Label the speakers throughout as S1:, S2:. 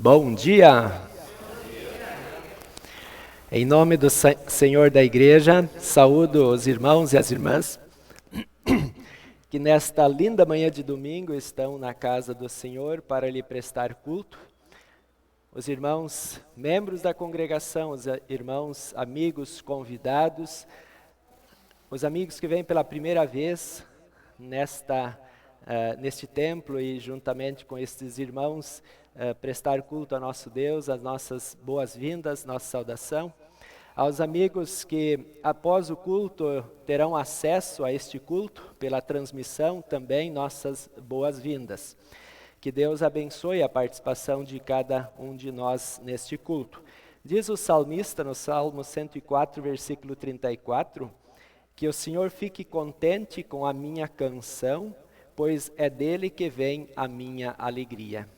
S1: Bom dia! Em nome do Senhor da Igreja, saúdo os irmãos e as irmãs que nesta linda manhã de domingo estão na casa do Senhor para lhe prestar culto. Os irmãos, membros da congregação, os irmãos, amigos, convidados, os amigos que vêm pela primeira vez neste templo e juntamente com estes irmãos prestar culto a nosso Deus, as nossas boas-vindas, nossa saudação. Aos amigos que após o culto terão acesso a este culto pela transmissão, também nossas boas-vindas. Que Deus abençoe a participação de cada um de nós neste culto. Diz o salmista no Salmo 104, versículo 34, que o Senhor fique contente com a minha canção, pois é dele que vem a minha alegria.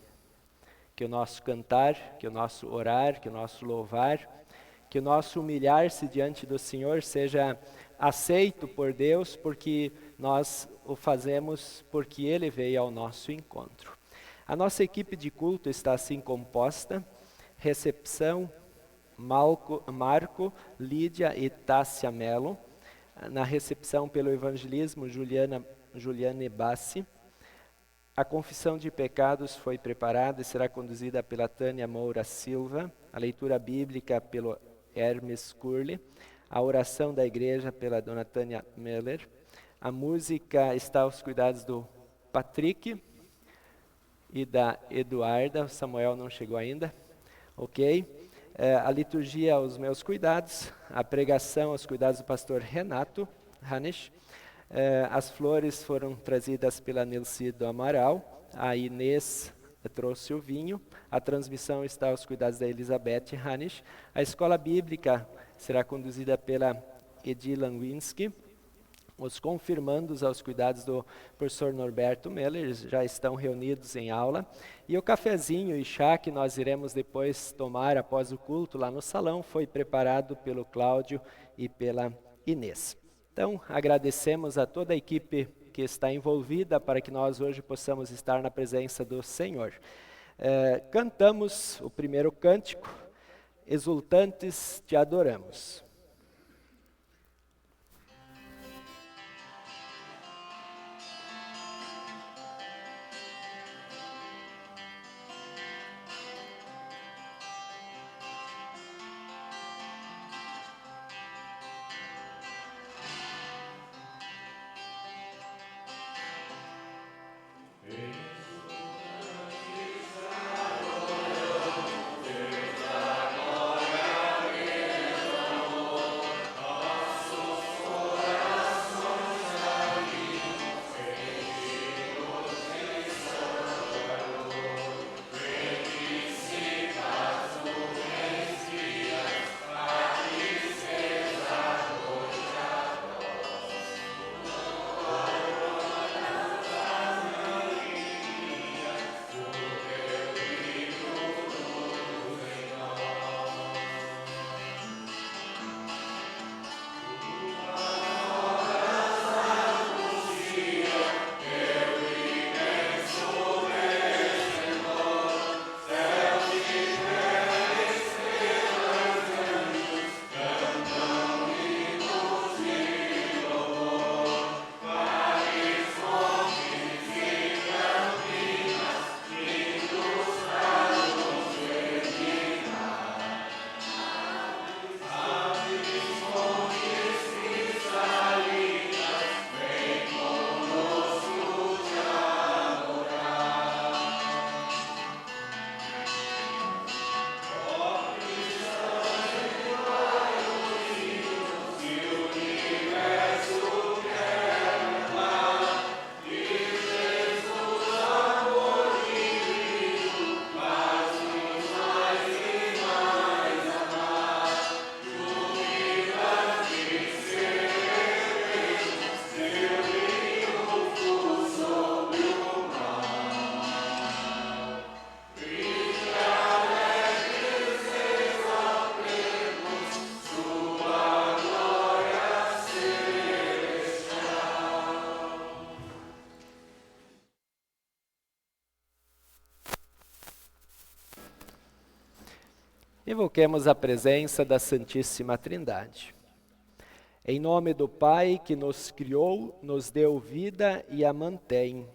S1: Que o nosso cantar, que o nosso orar, que o nosso louvar, que o nosso humilhar-se diante do Senhor seja aceito por Deus, porque nós o fazemos porque Ele veio ao nosso encontro. A nossa equipe de culto está assim composta: recepção, Marco, Lídia e Tássia Mello. Na recepção pelo evangelismo, Juliane Bassi. A confissão de pecados foi preparada e será conduzida pela Tânia Moura Silva. A leitura bíblica pelo Hermes Curli. A oração da igreja pela dona Tânia Meller. A música está aos cuidados do Patrick e da Eduarda. O Samuel não chegou ainda. Ok. A liturgia aos meus cuidados, a pregação aos cuidados do pastor Renato Hanisch. As flores foram trazidas pela Nilce do Amaral, a Inês trouxe o vinho, a transmissão está aos cuidados da Elizabeth Hanisch. A escola bíblica será conduzida pela Edi Langwinski. Os confirmandos aos cuidados do professor Norberto Meller, eles já estão reunidos em aula. E o cafezinho e chá que nós iremos depois tomar após o culto lá no salão foi preparado pelo Cláudio e pela Inês. Então, agradecemos a toda a equipe que está envolvida para que nós hoje possamos estar na presença do Senhor. Cantamos o primeiro cântico, Exultantes te adoramos. Invoquemos a presença da Santíssima Trindade. Em nome do Pai que nos criou, nos deu vida e a mantém.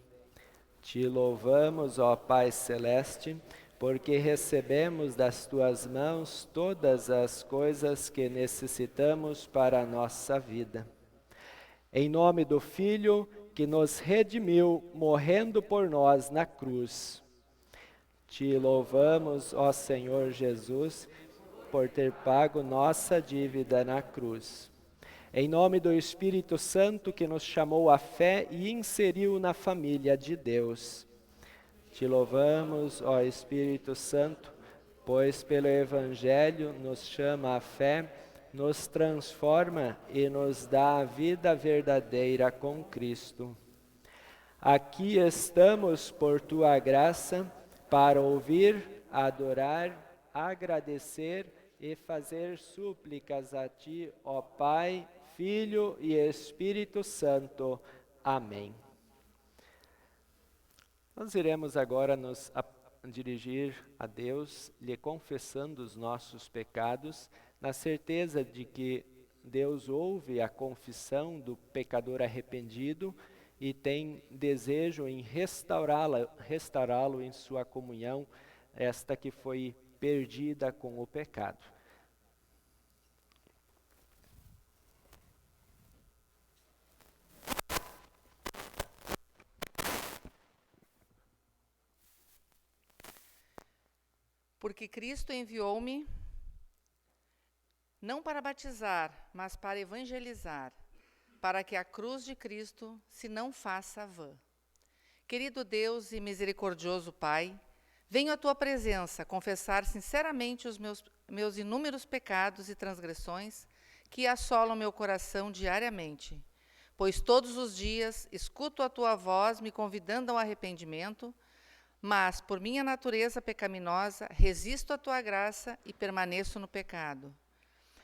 S1: Te louvamos, ó Pai Celeste, porque recebemos das tuas mãos todas as coisas que necessitamos para a nossa vida. Em nome do Filho que nos redimiu, morrendo por nós na cruz. Te louvamos, ó Senhor Jesus, por ter pago nossa dívida na cruz. Em nome do Espírito Santo que nos chamou à fé e inseriu na família de Deus. Te louvamos, ó Espírito Santo, pois pelo Evangelho nos chama à fé, nos transforma e nos dá a vida verdadeira com Cristo. Aqui estamos por tua graça para ouvir, adorar, agradecer e fazer súplicas a ti, ó Pai, Filho e Espírito Santo. Amém. Nós iremos agora nos dirigir a Deus, lhe confessando os nossos pecados, na certeza de que Deus ouve a confissão do pecador arrependido e tem desejo em restaurá-lo em sua comunhão, esta que foi perdida com o pecado.
S2: Porque Cristo enviou-me não para batizar, mas para evangelizar, para que a cruz de Cristo se não faça vã. Querido Deus e misericordioso Pai, venho à tua presença confessar sinceramente os meus inúmeros pecados e transgressões que assolam meu coração diariamente, pois todos os dias escuto a tua voz me convidando ao arrependimento, mas, por minha natureza pecaminosa, resisto à tua graça e permaneço no pecado.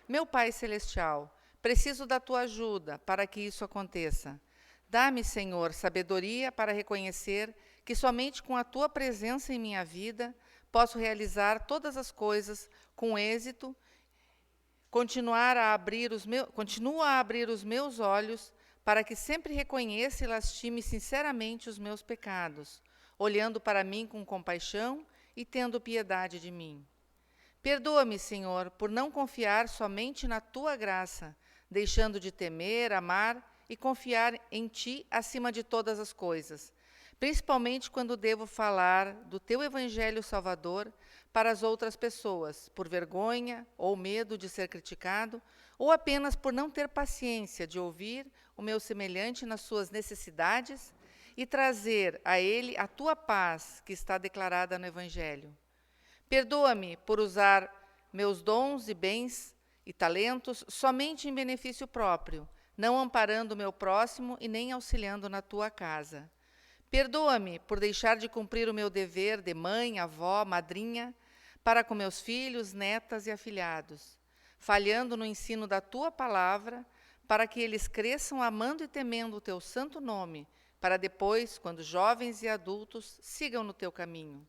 S2: Meu Pai Celestial, preciso da tua ajuda para que isso aconteça. Dá-me, Senhor, sabedoria para reconhecer que somente com a tua presença em minha vida posso realizar todas as coisas com êxito, continuo a abrir os meus olhos para que sempre reconheça e lastime sinceramente os meus pecados, olhando para mim com compaixão e tendo piedade de mim. Perdoa-me, Senhor, por não confiar somente na tua graça, deixando de temer, amar e confiar em ti acima de todas as coisas, principalmente quando devo falar do teu evangelho salvador para as outras pessoas, por vergonha ou medo de ser criticado, ou apenas por não ter paciência de ouvir o meu semelhante nas suas necessidades e trazer a ele a tua paz que está declarada no Evangelho. Perdoa-me por usar meus dons e bens e talentos somente em benefício próprio, não amparando o meu próximo e nem auxiliando na tua casa. Perdoa-me por deixar de cumprir o meu dever de mãe, avó, madrinha, para com meus filhos, netas e afilhados, falhando no ensino da tua palavra, para que eles cresçam amando e temendo o teu santo nome, para depois, quando jovens e adultos, sigam no teu caminho.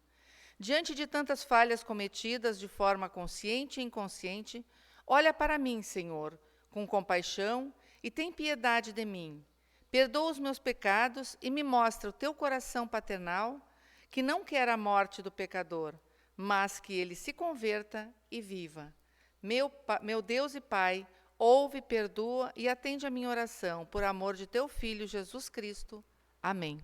S2: Diante de tantas falhas cometidas de forma consciente e inconsciente, olha para mim, Senhor, com compaixão e tem piedade de mim. Perdoa os meus pecados e me mostra o teu coração paternal, que não quer a morte do pecador, mas que ele se converta e viva. Meu Deus e Pai, ouve, perdoa e atende a minha oração, por amor de teu Filho, Jesus Cristo. Amém.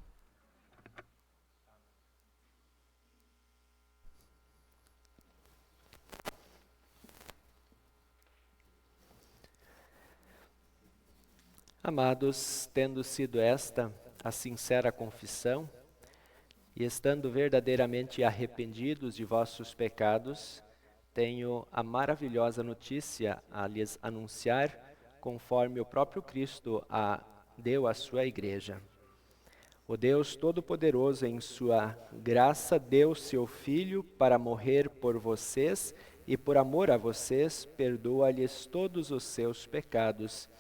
S1: Amados, tendo sido esta a sincera confissão, e estando verdadeiramente arrependidos de vossos pecados, tenho a maravilhosa notícia a lhes anunciar, conforme o próprio Cristo deu à sua igreja. O Deus Todo-Poderoso, em sua graça, deu seu Filho para morrer por vocês e, por amor a vocês, perdoa-lhes todos os seus pecados.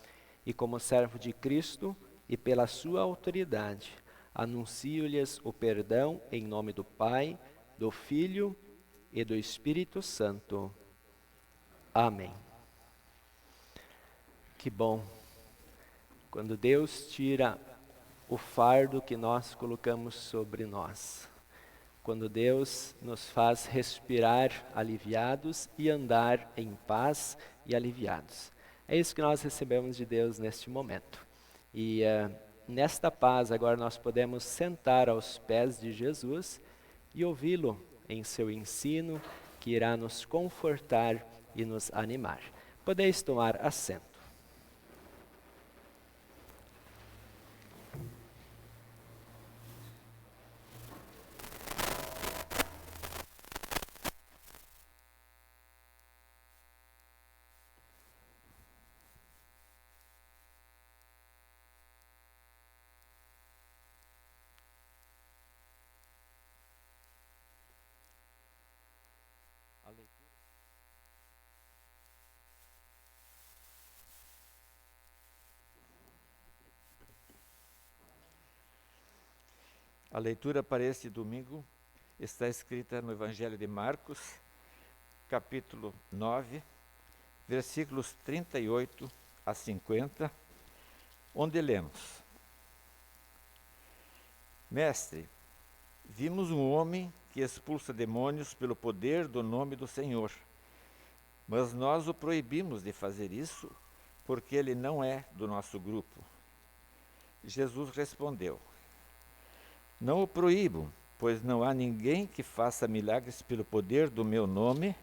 S1: E, como servo de Cristo e pela sua autoridade, anuncio-lhes o perdão em nome do Pai, do Filho e do Espírito Santo. Amém. Que bom, quando Deus tira o fardo que nós colocamos sobre nós. Quando Deus nos faz respirar aliviados e andar em paz e aliviados. É isso que nós recebemos de Deus neste momento. E nesta paz agora nós podemos sentar aos pés de Jesus e ouvi-lo em seu ensino, que irá nos confortar e nos animar. Podeis tomar assento.
S3: A leitura para este domingo está escrita no Evangelho de Marcos, capítulo 9, versículos 38 a 50, onde lemos: Mestre, vimos um homem que expulsa demônios pelo poder do nome do Senhor, mas nós o proibimos de fazer isso porque ele não é do nosso grupo. Jesus respondeu: Não o proíbo, pois não há ninguém que faça milagres pelo poder do meu nome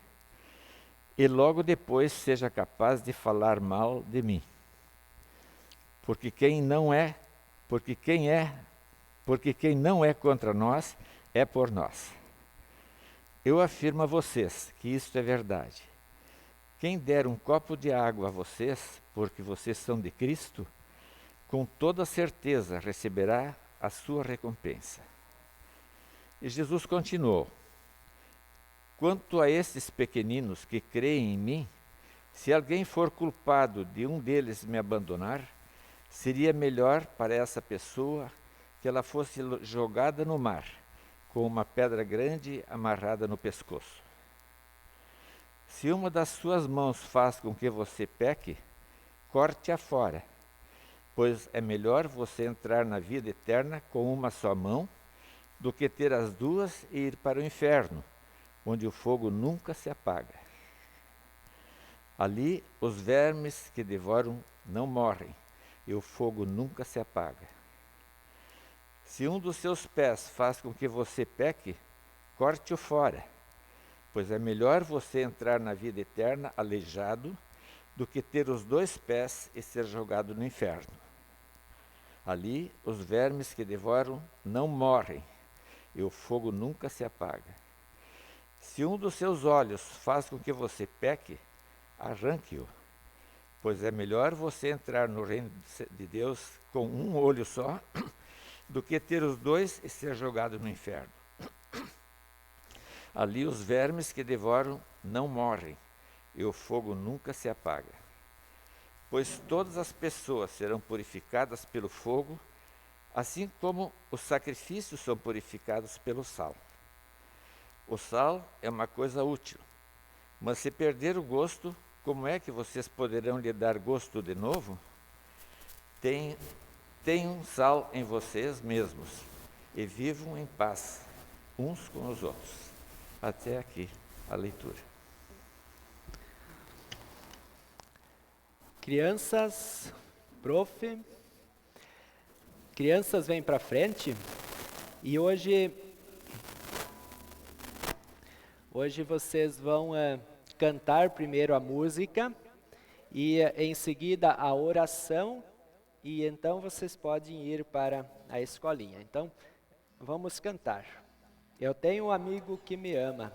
S3: e logo depois seja capaz de falar mal de mim. Porque quem não é contra nós é por nós. Eu afirmo a vocês que isto é verdade. Quem der um copo de água a vocês, porque vocês são de Cristo, com toda certeza receberá a sua recompensa. E Jesus continuou: Quanto a esses pequeninos que creem em mim, se alguém for culpado de um deles me abandonar, seria melhor para essa pessoa que ela fosse jogada no mar, com uma pedra grande amarrada no pescoço. Se uma das suas mãos faz com que você peque, corte-a fora, pois é melhor você entrar na vida eterna com uma só mão do que ter as duas e ir para o inferno, onde o fogo nunca se apaga. Ali os vermes que devoram não morrem, e o fogo nunca se apaga. Se um dos seus pés faz com que você peque, corte-o fora, pois é melhor você entrar na vida eterna aleijado do que ter os 2 pés e ser jogado no inferno. Ali os vermes que devoram não morrem, e o fogo nunca se apaga. Se um dos seus olhos faz com que você peque, arranque-o, pois é melhor você entrar no reino de Deus com um olho só, do que ter os 2 e ser jogado no inferno. Ali os vermes que devoram não morrem, e o fogo nunca se apaga. Pois todas as pessoas serão purificadas pelo fogo, assim como os sacrifícios são purificados pelo sal. O sal é uma coisa útil, mas se perder o gosto, como é que vocês poderão lhe dar gosto de novo? Tenham sal em vocês mesmos e vivam em paz uns com os outros. Até aqui a leitura.
S1: Crianças, prof. Crianças, vêm para frente. E hoje vocês vão cantar primeiro a música e em seguida a oração, e então vocês podem ir para a escolinha. Então, vamos cantar. Eu tenho um amigo que me ama.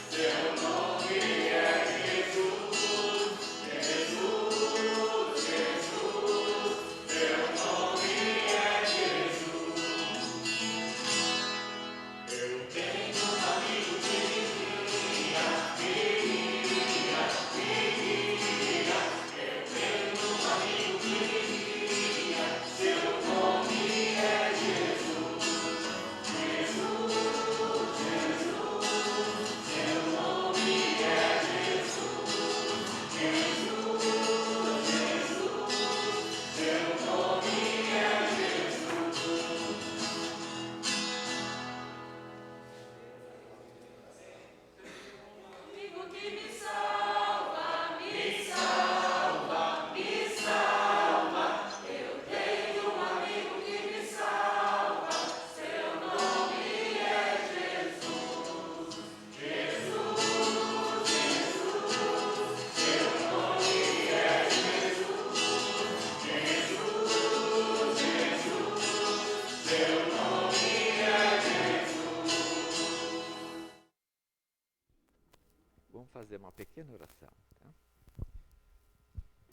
S4: Jesus,
S3: fazer uma pequena oração. Tá?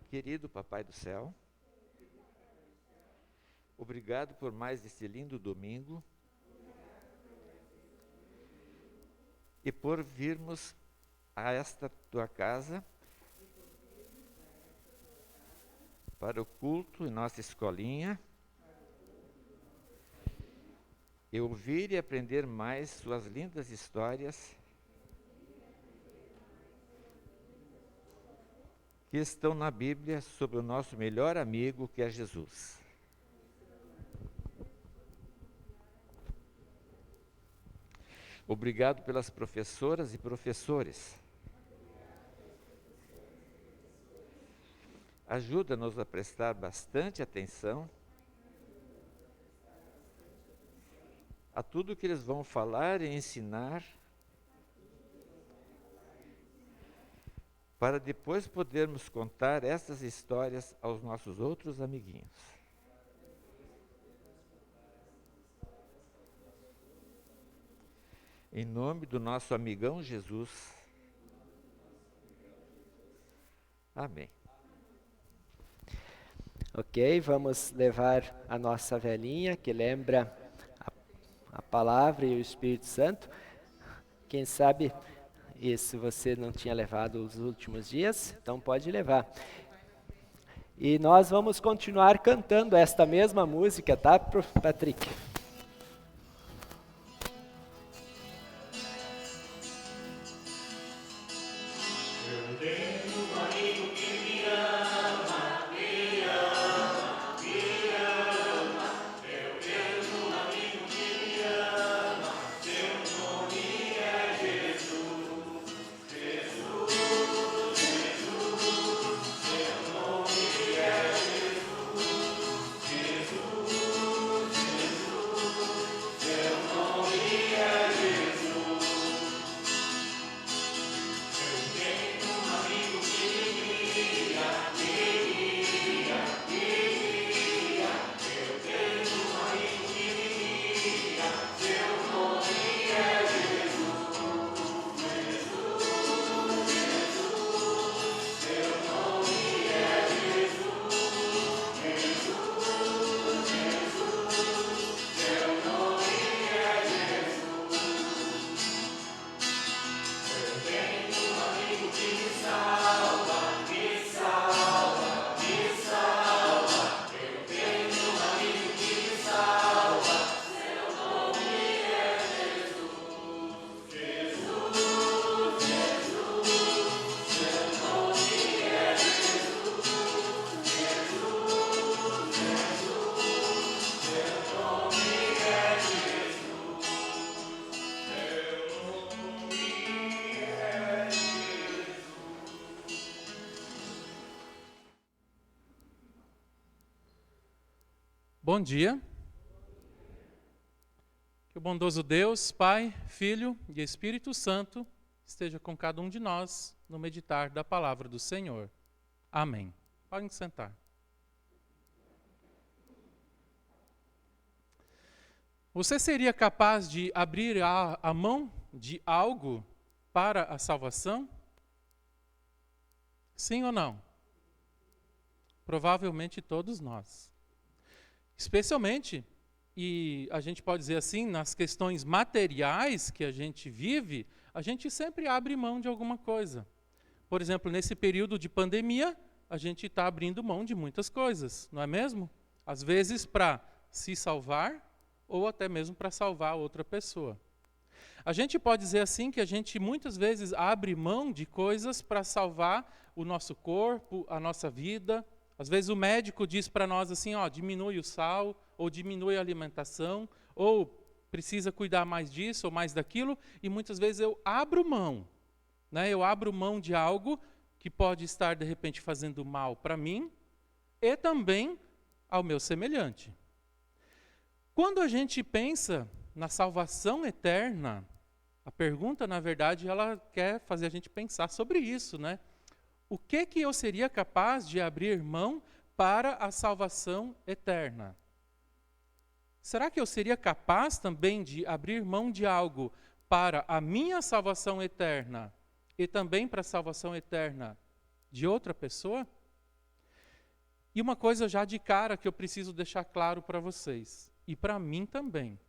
S3: Querido Papai do Céu, obrigado por mais este lindo domingo e por virmos a esta tua casa para o culto em nossa escolinha e ouvir e aprender mais suas lindas histórias que estão na Bíblia sobre o nosso melhor amigo, que é Jesus. Obrigado pelas professoras e professores. Ajuda-nos a prestar bastante atenção a tudo que eles vão falar e ensinar, para depois podermos contar essas histórias aos nossos outros amiguinhos. Em nome do nosso amigão Jesus. Amém.
S1: Ok, vamos levar a nossa velhinha, que lembra a palavra e o Espírito Santo. Quem sabe, se você não tinha levado os últimos dias, então pode levar. E nós vamos continuar cantando esta mesma música, tá, Patrick?
S4: Bom dia. Que o bondoso Deus, Pai, Filho e Espírito Santo esteja com cada um de nós no meditar da palavra do Senhor. Amém. Podem sentar. Você seria capaz de abrir a mão de algo para a salvação? Sim ou não? Provavelmente todos nós. Especialmente, e a gente pode dizer assim, nas questões materiais que a gente vive, a gente sempre abre mão de alguma coisa. Por exemplo, nesse período de pandemia, a gente está abrindo mão de muitas coisas, não é mesmo? Às vezes para se salvar ou até mesmo para salvar outra pessoa. A gente pode dizer assim que a gente muitas vezes abre mão de coisas para salvar o nosso corpo, a nossa vida. Às vezes o médico diz para nós assim, diminui o sal, ou diminui a alimentação, ou precisa cuidar mais disso ou mais daquilo, e muitas vezes eu abro mão. Eu abro mão de algo que pode estar, de repente, fazendo mal para mim e também ao meu semelhante. Quando a gente pensa na salvação eterna, a pergunta, na verdade, ela quer fazer a gente pensar sobre isso, né? O que eu seria capaz de abrir mão para a salvação eterna? Será que eu seria capaz também de abrir mão de algo para a minha salvação eterna e também para a salvação eterna de outra pessoa? E uma coisa já de cara que eu preciso deixar claro para vocês, e para mim também.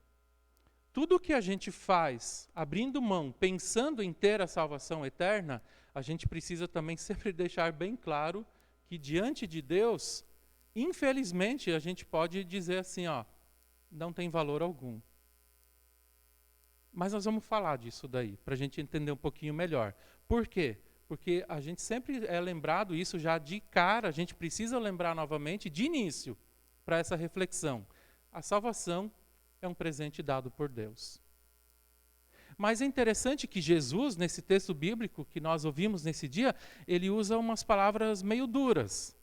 S4: Tudo que a gente faz, abrindo mão, pensando em ter a salvação eterna, a gente precisa também sempre deixar bem claro que diante de Deus, infelizmente, a gente pode dizer assim, ó, não tem valor algum. Mas nós vamos falar disso daí, para a gente entender um pouquinho melhor. Por quê? Porque a gente sempre é lembrado, isso já de cara, a gente precisa lembrar novamente, de início, para essa reflexão. A salvação é um presente dado por Deus. Mas é interessante que Jesus, nesse texto bíblico que nós ouvimos nesse dia, ele usa umas palavras meio duras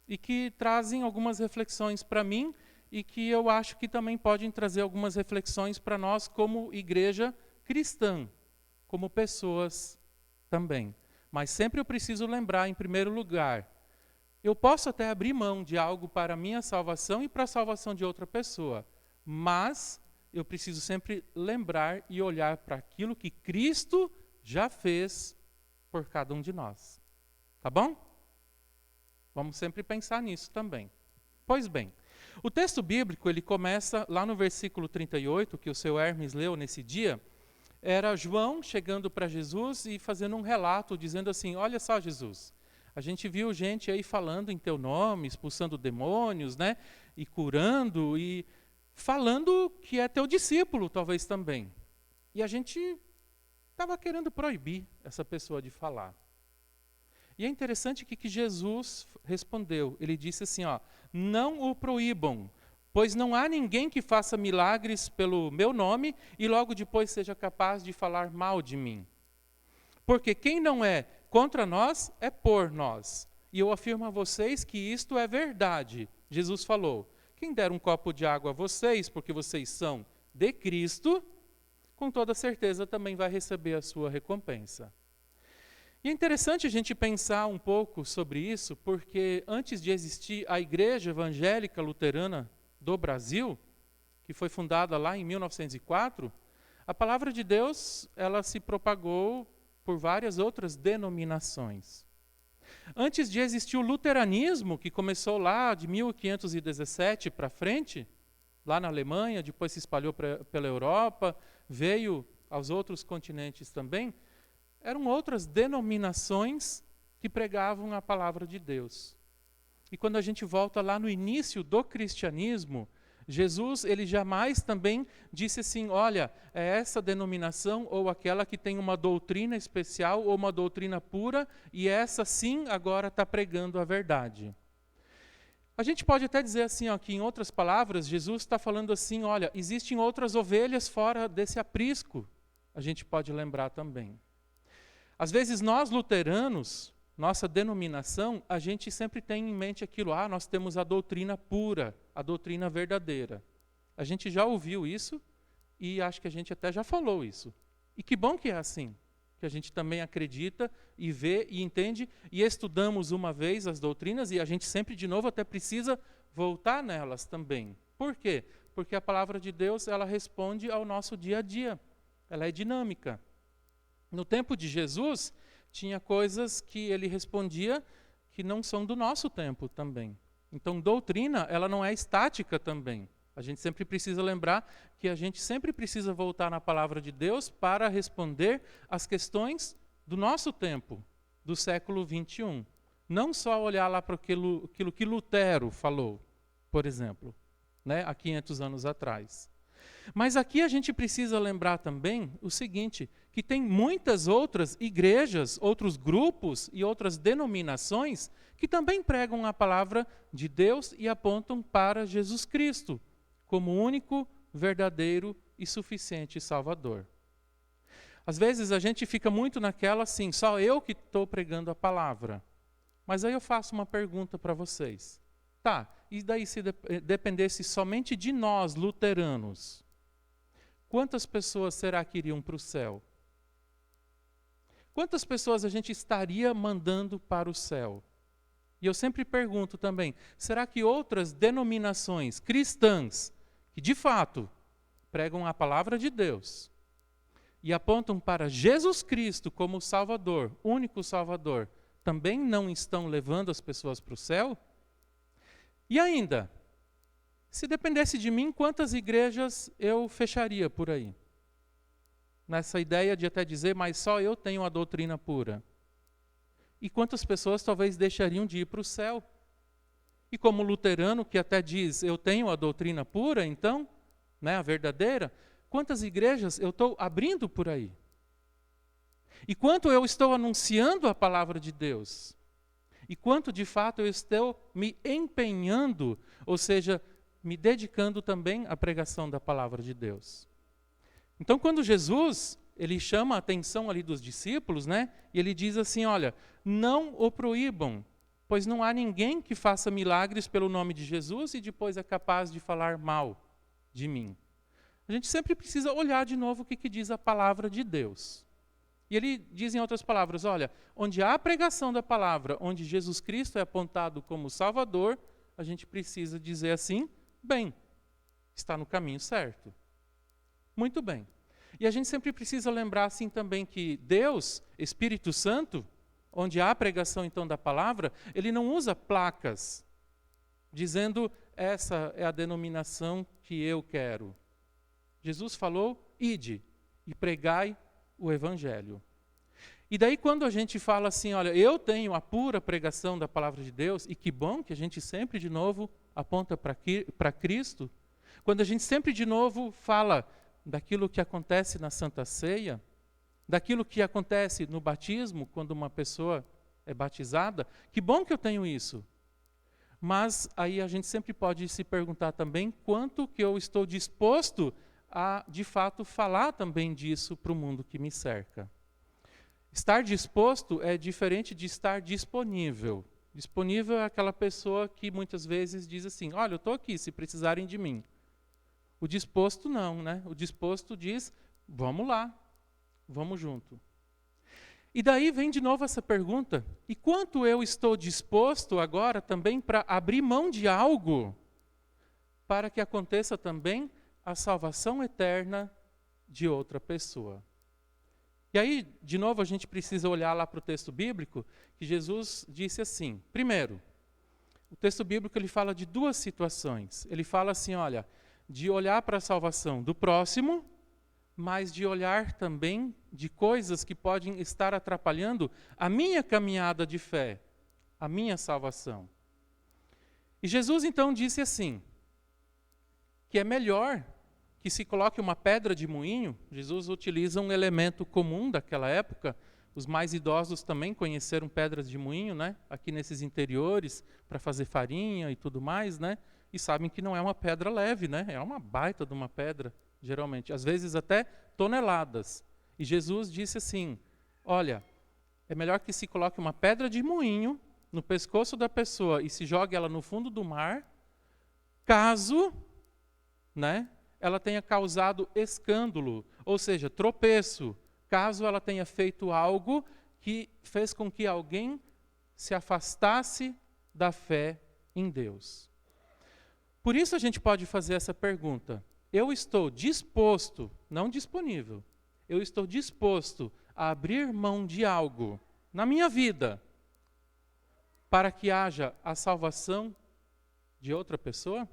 S4: e que trazem algumas reflexões para mim e que eu acho que também podem trazer algumas reflexões para nós como igreja cristã, como pessoas também. Mas sempre eu preciso lembrar, em primeiro lugar, eu posso até abrir mão de algo para a minha salvação e para a salvação de outra pessoa, mas eu preciso sempre lembrar e olhar para aquilo que Cristo já fez por cada um de nós. Tá bom? Vamos sempre pensar nisso também. Pois bem, o texto bíblico ele começa lá no versículo 38, que o seu Hermes leu nesse dia. Era João chegando para Jesus e fazendo um relato, dizendo assim, olha só Jesus, a gente viu gente aí falando em teu nome, expulsando demônios, né, e curando, e falando que é teu discípulo, talvez também. E a gente estava querendo proibir essa pessoa de falar. E é interessante que Jesus respondeu, ele disse assim, ó, não o proíbam, pois não há ninguém que faça milagres pelo meu nome e logo depois seja capaz de falar mal de mim. Porque quem não é contra nós é por nós. E eu afirmo a vocês que isto é verdade. Jesus falou, quem der um copo de água a vocês, porque vocês são de Cristo, com toda certeza também vai receber a sua recompensa. E é interessante a gente pensar um pouco sobre isso, porque antes de existir a Igreja Evangélica Luterana do Brasil, que foi fundada lá em 1904, a palavra de Deus ela se propagou por várias outras denominações. Antes de existir o luteranismo, que começou lá de 1517 para frente, lá na Alemanha, depois se espalhou pela Europa, veio aos outros continentes também, eram outras denominações que pregavam a palavra de Deus. E quando a gente volta lá no início do cristianismo, Jesus, ele jamais também disse assim, olha, é essa denominação ou aquela que tem uma doutrina especial ou uma doutrina pura, e essa sim agora está pregando a verdade. A gente pode até dizer assim, ó, que em outras palavras, Jesus está falando assim, olha, existem outras ovelhas fora desse aprisco. A gente pode lembrar também. Às vezes nós luteranos, nossa denominação, a gente sempre tem em mente aquilo, nós temos a doutrina pura, a doutrina verdadeira. A gente já ouviu isso e acho que a gente até já falou isso. E que bom que é assim, que a gente também acredita e vê e entende e estudamos uma vez as doutrinas e a gente sempre de novo até precisa voltar nelas também. Por quê? Porque a palavra de Deus, ela responde ao nosso dia a dia. Ela é dinâmica. No tempo de Jesus, tinha coisas que ele respondia que não são do nosso tempo também. Então, doutrina, ela não é estática também. A gente sempre precisa lembrar que a gente sempre precisa voltar na palavra de Deus para responder às questões do nosso tempo, do século 21. Não só olhar lá para aquilo que Lutero falou, por exemplo, né, há 500 anos atrás. Mas aqui a gente precisa lembrar também o seguinte, que tem muitas outras igrejas, outros grupos e outras denominações que também pregam a palavra de Deus e apontam para Jesus Cristo como único, verdadeiro e suficiente Salvador. Às vezes a gente fica muito naquela assim, só eu que estou pregando a palavra. Mas aí eu faço uma pergunta para vocês. Tá, e daí se dependesse somente de nós, luteranos, quantas pessoas será que iriam para o céu? Quantas pessoas a gente estaria mandando para o céu? E eu sempre pergunto também, será que outras denominações cristãs, que de fato pregam a palavra de Deus, e apontam para Jesus Cristo como Salvador, único Salvador, também não estão levando as pessoas para o céu? E ainda, se dependesse de mim, quantas igrejas eu fecharia por aí? Nessa ideia de até dizer, mas só eu tenho a doutrina pura. E quantas pessoas talvez deixariam de ir para o céu? E como luterano que até diz, eu tenho a doutrina pura, então, né, a verdadeira, quantas igrejas eu estou abrindo por aí? E quanto eu estou anunciando a palavra de Deus? E quanto de fato eu estou me empenhando, ou seja, me dedicando também à pregação da palavra de Deus? Então, quando Jesus, ele chama a atenção ali dos discípulos, né? E ele diz assim, olha, não o proíbam, pois não há ninguém que faça milagres pelo nome de Jesus e depois é capaz de falar mal de mim. A gente sempre precisa olhar de novo o que diz a palavra de Deus. E ele diz em outras palavras, olha, onde há a pregação da palavra, onde Jesus Cristo é apontado como Salvador, a gente precisa dizer assim, bem, está no caminho certo. Muito bem. E a gente sempre precisa lembrar assim também que Deus, Espírito Santo, onde há a pregação então da palavra, ele não usa placas dizendo essa é a denominação que eu quero. Jesus falou, ide e pregai o evangelho. E daí quando a gente fala assim, olha, eu tenho a pura pregação da palavra de Deus, e que bom que a gente sempre de novo aponta para Cristo, quando a gente sempre de novo fala daquilo que acontece na Santa Ceia, daquilo que acontece no batismo, quando uma pessoa é batizada, que bom que eu tenho isso. Mas aí a gente sempre pode se perguntar também quanto que eu estou disposto a, de fato, falar também disso para o mundo que me cerca. Estar disposto é diferente de estar disponível. Disponível é aquela pessoa que muitas vezes diz assim, olha, eu estou aqui, se precisarem de mim. O disposto não, né? O disposto diz, vamos lá, vamos junto. E daí vem de novo essa pergunta, e quanto eu estou disposto agora também para abrir mão de algo para que aconteça também a salvação eterna de outra pessoa? E aí, de novo, a gente precisa olhar lá para o texto bíblico, que Jesus disse assim, primeiro, o texto bíblico ele fala de duas situações. Ele fala assim, olha, de olhar para a salvação do próximo, mas de olhar também de coisas que podem estar atrapalhando a minha caminhada de fé, a minha salvação. E Jesus então disse assim, que é melhor que se coloque uma pedra de moinho. Jesus utiliza um elemento comum daquela época. Os mais idosos também conheceram pedras de moinho, né? Aqui nesses interiores, para fazer farinha e tudo mais, né? E sabem que não é uma pedra leve, né? É uma baita de uma pedra, geralmente. Às vezes até toneladas. E Jesus disse assim, olha, é melhor que se coloque uma pedra de moinho no pescoço da pessoa e se jogue ela no fundo do mar, caso, né, ela tenha causado escândalo, ou seja, tropeço, caso ela tenha feito algo que fez com que alguém se afastasse da fé em Deus. Por isso a gente pode fazer essa pergunta. Eu estou disposto, não disponível, eu estou disposto a abrir mão de algo na minha vida para que haja a salvação de outra pessoa?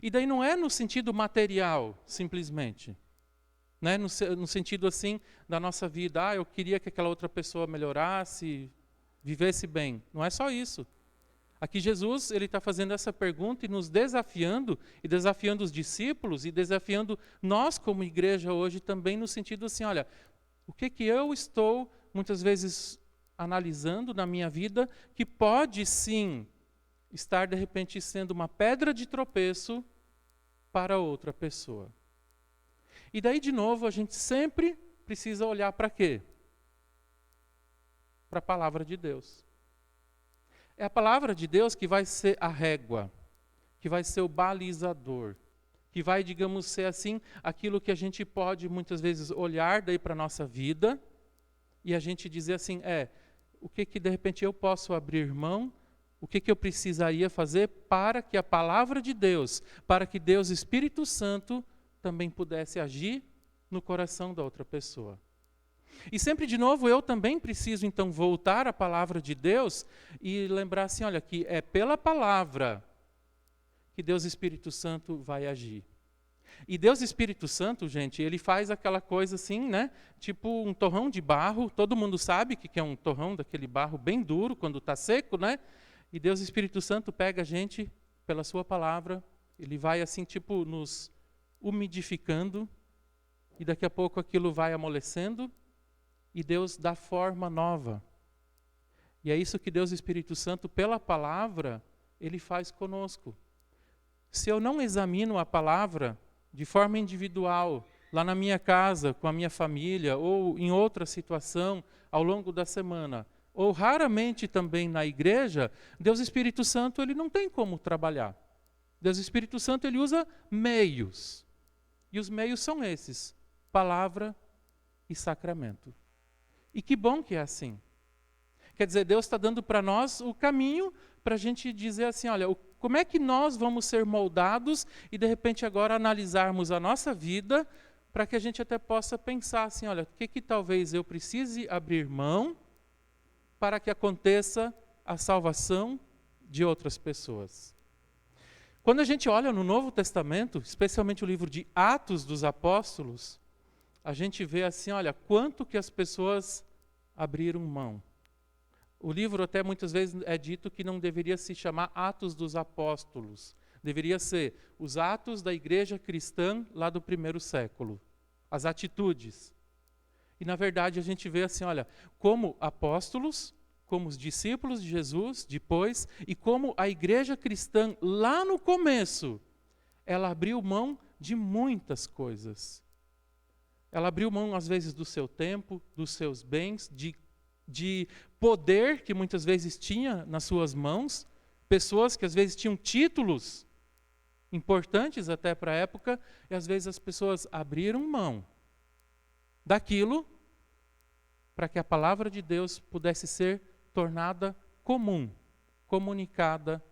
S4: E daí não é no sentido material, simplesmente. Né? No sentido assim da nossa vida, eu queria que aquela outra pessoa melhorasse, vivesse bem. Não é só isso. Aqui Jesus ele está fazendo essa pergunta e nos desafiando, e desafiando os discípulos, e desafiando nós como igreja hoje também no sentido assim, olha, o que eu estou muitas vezes analisando na minha vida que pode sim estar de repente sendo uma pedra de tropeço para outra pessoa. E daí de novo a gente sempre precisa olhar para quê? Para a palavra de Deus. É a palavra de Deus que vai ser a régua, que vai ser o balizador, que vai, digamos, ser assim, aquilo que a gente pode muitas vezes olhar daí para a nossa vida e a gente dizer assim, o que de repente eu posso abrir mão, o que eu precisaria fazer para que a palavra de Deus, para que Deus Espírito Santo também pudesse agir no coração da outra pessoa. E sempre de novo eu também preciso então voltar à palavra de Deus e lembrar assim, olha, que é pela palavra que Deus Espírito Santo vai agir. E Deus Espírito Santo, gente, ele faz aquela coisa assim, né? Tipo um torrão de barro, todo mundo sabe que é um torrão daquele barro bem duro quando está seco, né? E Deus Espírito Santo pega a gente pela sua palavra, ele vai assim tipo nos umidificando e daqui a pouco aquilo vai amolecendo e Deus dá forma nova. E é isso que Deus Espírito Santo, pela palavra, ele faz conosco. Se eu não examino a palavra de forma individual, lá na minha casa, com a minha família, ou em outra situação, ao longo da semana, ou raramente também na igreja, Deus Espírito Santo ele não tem como trabalhar. Deus Espírito Santo ele usa meios. E os meios são esses, palavra e sacramento. E que bom que é assim. Quer dizer, Deus está dando para nós o caminho para a gente dizer assim, olha, como é que nós vamos ser moldados e de repente agora analisarmos a nossa vida para que a gente até possa pensar assim, olha, o que talvez eu precise abrir mão para que aconteça a salvação de outras pessoas. Quando a gente olha no Novo Testamento, especialmente o livro de Atos dos Apóstolos, a gente vê assim, olha, quanto que as pessoas abriram mão. O livro até muitas vezes é dito que não deveria se chamar Atos dos Apóstolos. Deveria ser os atos da igreja cristã lá do primeiro século. As atitudes. E na verdade a gente vê assim, olha, como apóstolos, como os discípulos de Jesus depois, e como a igreja cristã lá no começo, ela abriu mão de muitas coisas. Ela abriu mão às vezes do seu tempo, dos seus bens, de poder que muitas vezes tinha nas suas mãos, pessoas que às vezes tinham títulos importantes até para a época, e às vezes as pessoas abriram mão daquilo para que a palavra de Deus pudesse ser tornada comum, comunicada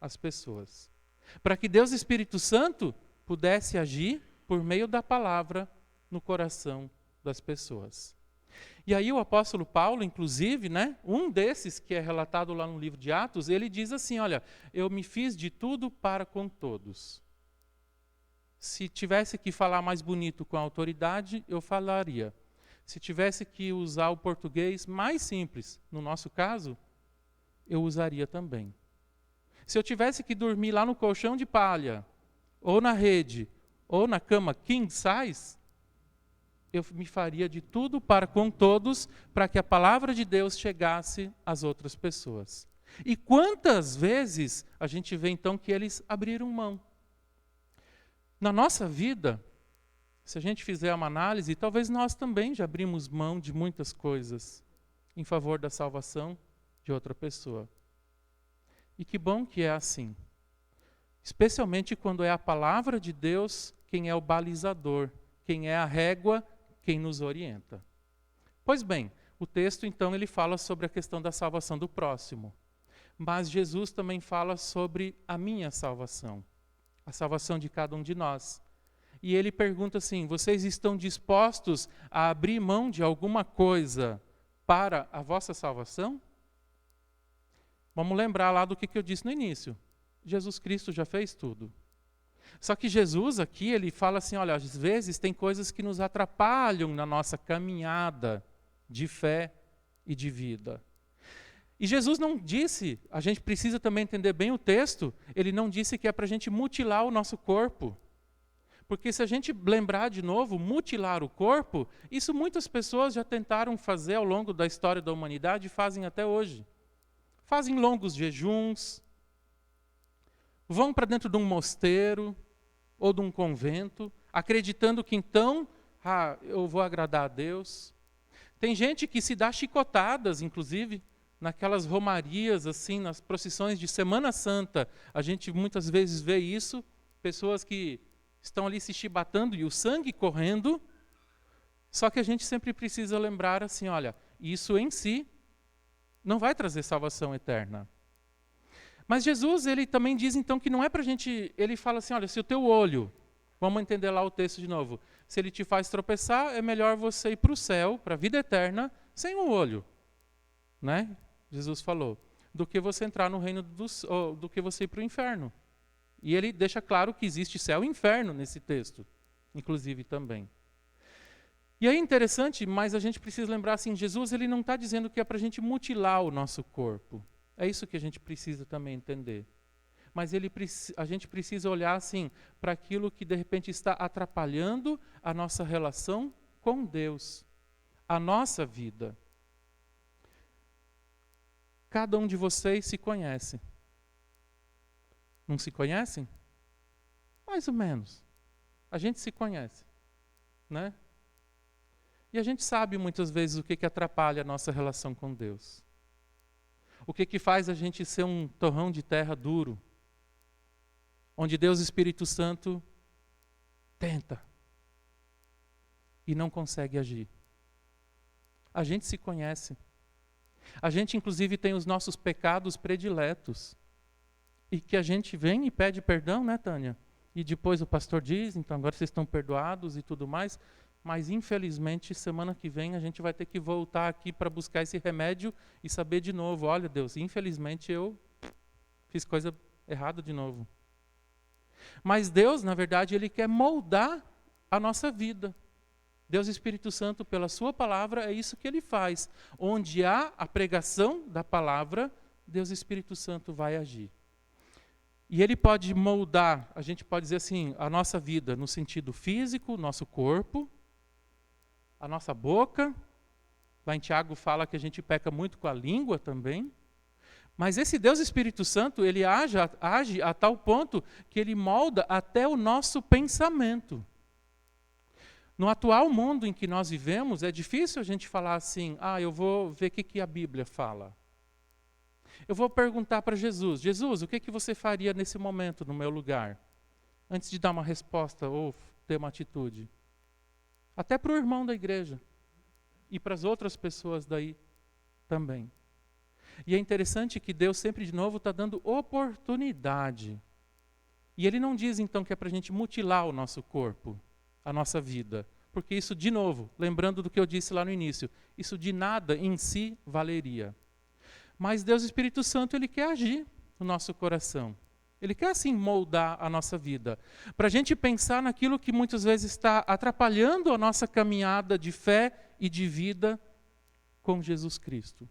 S4: às pessoas. Para que Deus Espírito Santo pudesse agir por meio da palavra no coração das pessoas. E aí o apóstolo Paulo, inclusive, né, um desses que é relatado lá no livro de Atos, ele diz assim, olha, eu me fiz de tudo para com todos. Se tivesse que falar mais bonito com a autoridade, eu falaria. Se tivesse que usar o português mais simples, no nosso caso, eu usaria também. Se eu tivesse que dormir lá no colchão de palha, ou na rede, ou na cama king size, eu me faria de tudo para com todos, para que a palavra de Deus chegasse às outras pessoas. E quantas vezes a gente vê então que eles abriram mão? Na nossa vida, se a gente fizer uma análise, talvez nós também já abrimos mão de muitas coisas em favor da salvação de outra pessoa. E que bom que é assim. Especialmente quando é a palavra de Deus quem é o balizador, quem é a régua, quem nos orienta. Pois bem, o texto então ele fala sobre a questão da salvação do próximo. Mas Jesus também fala sobre a minha salvação, a salvação de cada um de nós. E ele pergunta assim, vocês estão dispostos a abrir mão de alguma coisa para a vossa salvação? Vamos lembrar lá do que eu disse no início. Jesus Cristo já fez tudo. Só que Jesus aqui, ele fala assim, olha, às vezes tem coisas que nos atrapalham na nossa caminhada de fé e de vida. E Jesus não disse, a gente precisa também entender bem o texto, ele não disse que é para a gente mutilar o nosso corpo. Porque se a gente lembrar de novo, mutilar o corpo, isso muitas pessoas já tentaram fazer ao longo da história da humanidade e fazem até hoje. Fazem longos jejuns, vão para dentro de um mosteiro ou de um convento, acreditando que então, eu vou agradar a Deus. Tem gente que se dá chicotadas, inclusive, naquelas romarias, assim, nas procissões de Semana Santa. A gente muitas vezes vê isso, pessoas que estão ali se chibatando e o sangue correndo. Só que a gente sempre precisa lembrar assim, olha, isso em si não vai trazer salvação eterna. Mas Jesus, ele também diz então que não é para a gente, ele fala assim, olha, se o teu olho, vamos entender lá o texto de novo, Se ele te faz tropeçar, é melhor você ir para o céu, para a vida eterna, sem um olho, né? Jesus falou, do que você entrar no reino do que você ir para o inferno. E ele deixa claro que existe céu e inferno nesse texto, inclusive também. E aí é interessante, mas a gente precisa lembrar assim, Jesus ele não está dizendo que é para a gente mutilar o nosso corpo. É isso que a gente precisa também entender. Mas a gente precisa olhar assim para aquilo que de repente está atrapalhando a nossa relação com Deus, a nossa vida. Cada um de vocês se conhece. Não se conhecem? Mais ou menos. A gente se conhece, né? E a gente sabe muitas vezes o que atrapalha a nossa relação com Deus. O que faz a gente ser um torrão de terra duro, onde Deus Espírito Santo tenta e não consegue agir. A gente se conhece. A gente, inclusive, tem os nossos pecados prediletos. E que a gente vem e pede perdão, né, Tânia? E depois o pastor diz, então agora vocês estão perdoados e tudo mais. Mas, infelizmente, semana que vem a gente vai ter que voltar aqui para buscar esse remédio e saber de novo, olha, Deus, infelizmente eu fiz coisa errada de novo. Mas Deus, na verdade, Ele quer moldar a nossa vida. Deus Espírito Santo, pela sua palavra, é isso que Ele faz. Onde há a pregação da palavra, Deus Espírito Santo vai agir. E Ele pode moldar, a gente pode dizer assim, a nossa vida no sentido físico, nosso corpo, a nossa boca. Lá em Tiago fala que a gente peca muito com a língua também. Mas esse Deus Espírito Santo, Ele age a tal ponto que Ele molda até o nosso pensamento. No atual mundo em que nós vivemos, é difícil a gente falar assim, eu vou ver o que a Bíblia fala. Eu vou perguntar para Jesus, Jesus, o que você faria nesse momento no meu lugar? Antes de dar uma resposta ou ter uma atitude. Até para o irmão da igreja. E para as outras pessoas daí também. E é interessante que Deus sempre de novo está dando oportunidade. E Ele não diz então que é para a gente mutilar o nosso corpo, a nossa vida. Porque isso, de novo, lembrando do que eu disse lá no início, isso de nada em si valeria. Mas Deus Espírito Santo, Ele quer agir no nosso coração. Ele quer, assim, moldar a nossa vida. Para a gente pensar naquilo que muitas vezes está atrapalhando a nossa caminhada de fé e de vida com Jesus Cristo.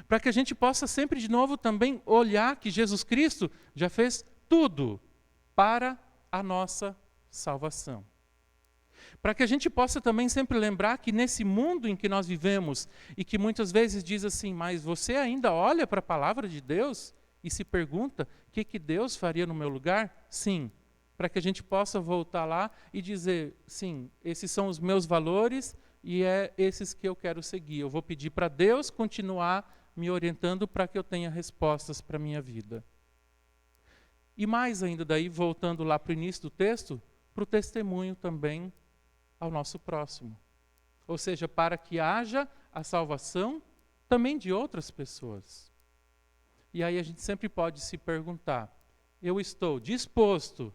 S4: Para que a gente possa sempre de novo também olhar que Jesus Cristo já fez tudo para a nossa salvação. Para que a gente possa também sempre lembrar que nesse mundo em que nós vivemos e que muitas vezes diz assim, mas você ainda olha para a palavra de Deus e se pergunta, o que Deus faria no meu lugar? Sim, para que a gente possa voltar lá e dizer, sim, esses são os meus valores e é esses que eu quero seguir. Eu vou pedir para Deus continuar me orientando para que eu tenha respostas para a minha vida. E mais ainda daí, voltando lá para o início do texto, para o testemunho também ao nosso próximo. Ou seja, para que haja a salvação também de outras pessoas. E aí a gente sempre pode se perguntar, eu estou disposto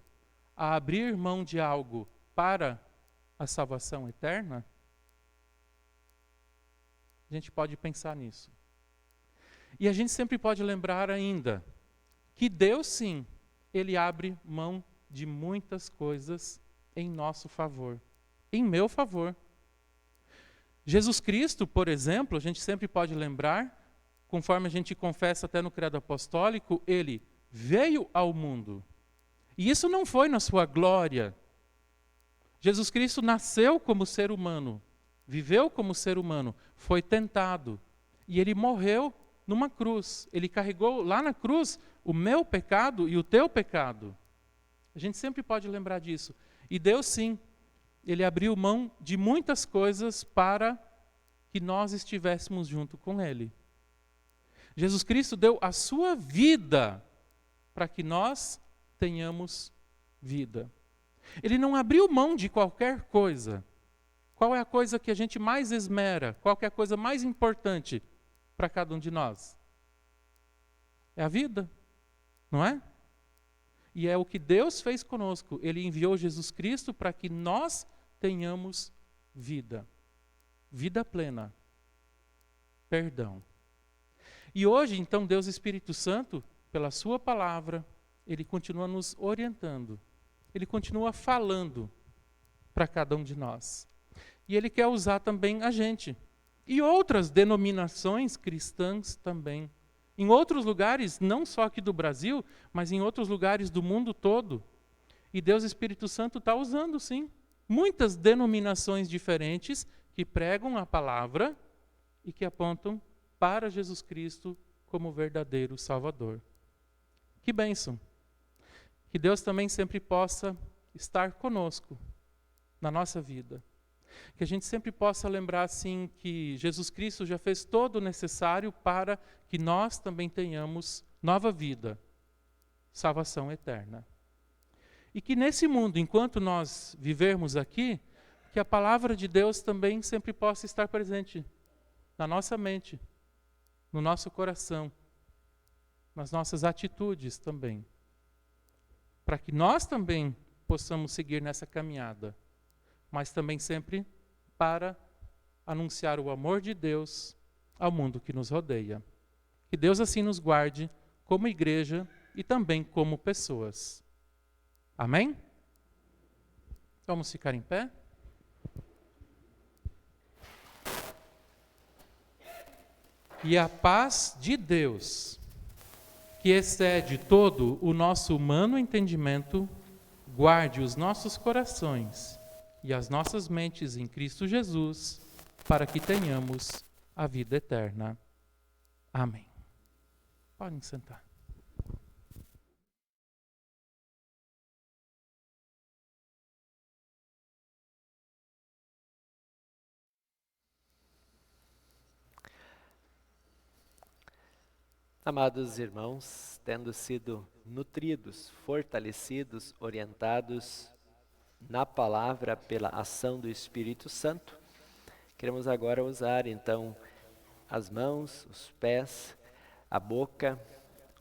S4: a abrir mão de algo para a salvação eterna? A gente pode pensar nisso. E a gente sempre pode lembrar ainda que Deus, sim, Ele abre mão de muitas coisas em nosso favor, em meu favor. Jesus Cristo, por exemplo, a gente sempre pode lembrar, conforme a gente confessa até no Credo Apostólico, Ele veio ao mundo. E isso não foi na sua glória. Jesus Cristo nasceu como ser humano, viveu como ser humano, foi tentado. E Ele morreu numa cruz. Ele carregou lá na cruz o meu pecado e o teu pecado. A gente sempre pode lembrar disso. E Deus, sim, Ele abriu mão de muitas coisas para que nós estivéssemos junto com Ele. Jesus Cristo deu a sua vida para que nós tenhamos vida. Ele não abriu mão de qualquer coisa. Qual é a coisa que a gente mais esmera? Qual é a coisa mais importante para cada um de nós? É a vida, não é? E é o que Deus fez conosco. Ele enviou Jesus Cristo para que nós tenhamos vida. Vida plena. Perdão. E hoje, então, Deus Espírito Santo, pela sua palavra, Ele continua nos orientando. Ele continua falando para cada um de nós. E Ele quer usar também a gente. E outras denominações cristãs também. Em outros lugares, não só aqui do Brasil, mas em outros lugares do mundo todo. E Deus Espírito Santo está usando, sim, muitas denominações diferentes que pregam a palavra e que apontam para Jesus Cristo como verdadeiro Salvador. Que bênção! Que Deus também sempre possa estar conosco na nossa vida. Que a gente sempre possa lembrar, assim, que Jesus Cristo já fez todo o necessário para que nós também tenhamos nova vida, salvação eterna. E que nesse mundo, enquanto nós vivermos aqui, que a palavra de Deus também sempre possa estar presente na nossa mente, no nosso coração, nas nossas atitudes também. Para que nós também possamos seguir nessa caminhada, mas também sempre para anunciar o amor de Deus ao mundo que nos rodeia. Que Deus assim nos guarde como igreja e também como pessoas. Amém? Vamos ficar em pé? E a paz de Deus, que excede todo o nosso humano entendimento, guarde os nossos corações e as nossas mentes em Cristo Jesus, para que tenhamos a vida eterna. Amém. Podem sentar.
S1: Amados irmãos, tendo sido nutridos, fortalecidos, orientados na palavra pela ação do Espírito Santo, queremos agora usar então as mãos, os pés, a boca,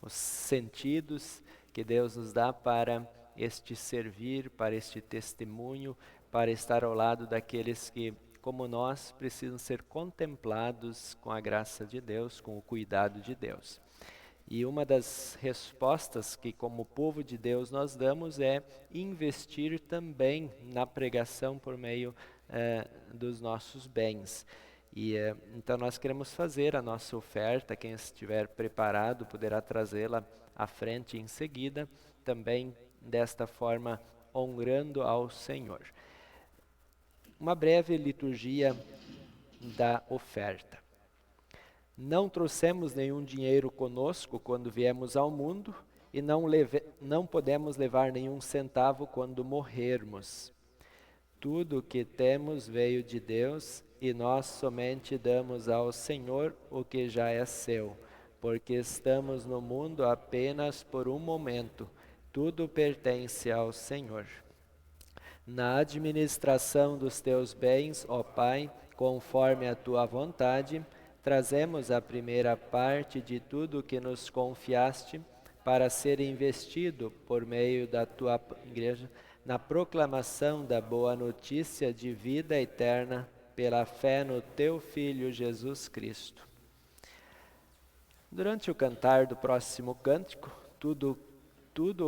S1: os sentidos que Deus nos dá para este servir, para este testemunho, para estar ao lado daqueles que, como nós, precisam ser contemplados com a graça de Deus, com o cuidado de Deus. E uma das respostas que, como povo de Deus, nós damos é investir também na pregação por meio dos nossos bens. E então nós queremos fazer a nossa oferta. Quem estiver preparado poderá trazê-la à frente em seguida, também desta forma honrando ao Senhor. Uma breve liturgia da oferta. Não trouxemos nenhum dinheiro conosco quando viemos ao mundo e não podemos levar nenhum centavo quando morrermos. Tudo o que temos veio de Deus e nós somente damos ao Senhor o que já é seu, porque estamos no mundo apenas por um momento. Tudo pertence ao Senhor. Na administração dos teus bens, ó Pai, conforme a tua vontade, trazemos a primeira parte de tudo que nos confiaste para ser investido por meio da tua igreja na proclamação da boa notícia de vida eterna pela fé no teu Filho Jesus Cristo. Durante o cantar do próximo cântico, tudo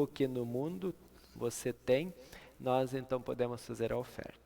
S1: o que no mundo você tem, nós então podemos fazer a oferta.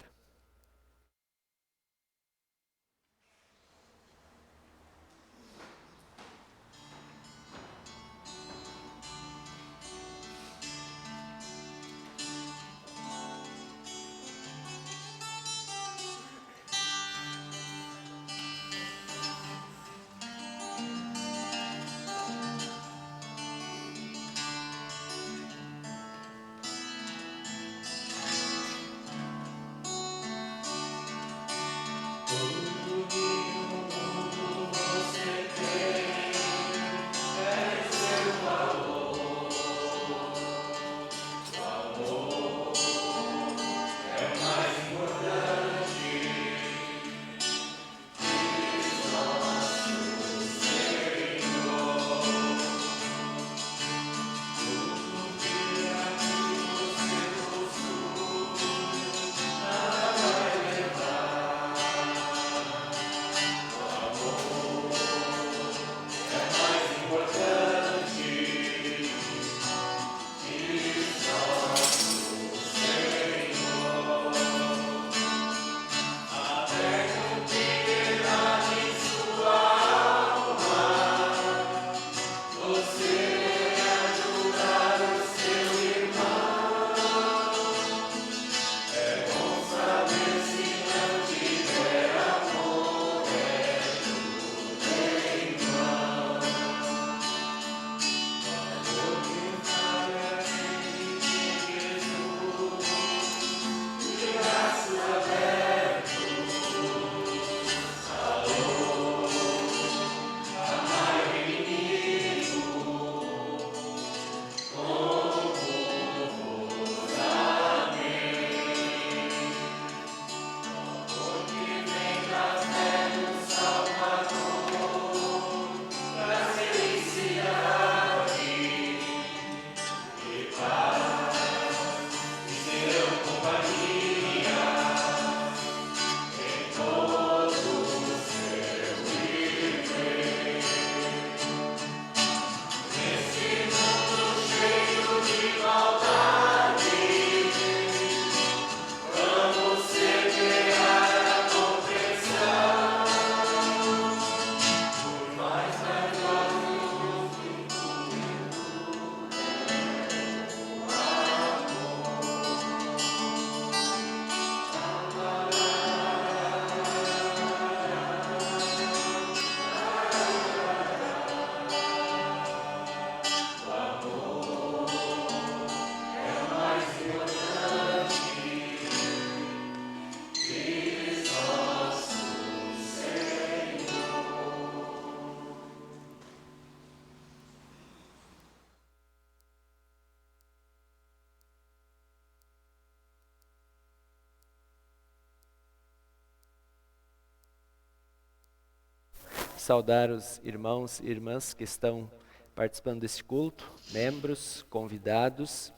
S1: saudar os irmãos e irmãs que estão participando desse culto, membros, convidados,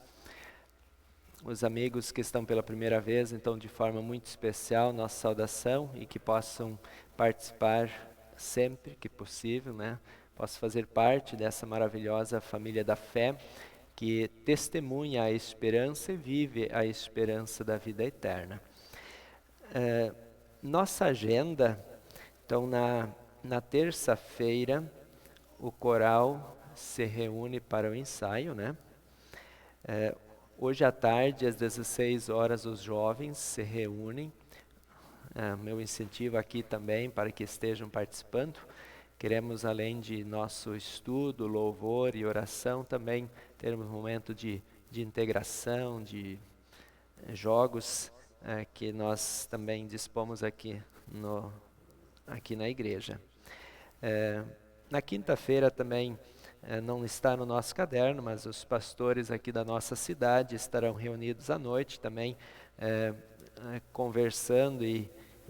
S1: os amigos que estão pela primeira vez, então de forma muito especial, nossa saudação e que possam participar sempre que possível, né? Possam fazer parte dessa maravilhosa família da fé que testemunha a esperança e vive a esperança da vida eterna. Nossa agenda, então na terça-feira o coral se reúne para o ensaio, né? Hoje à tarde, às 16 horas, os jovens se reúnem. Meu incentivo aqui também para que estejam participando. Queremos, além de nosso estudo, louvor e oração, também ter um momento de integração, de jogos que nós também dispomos aqui na igreja. Na quinta-feira também, não está no nosso caderno, mas os pastores aqui da nossa cidade estarão reunidos à noite também, conversando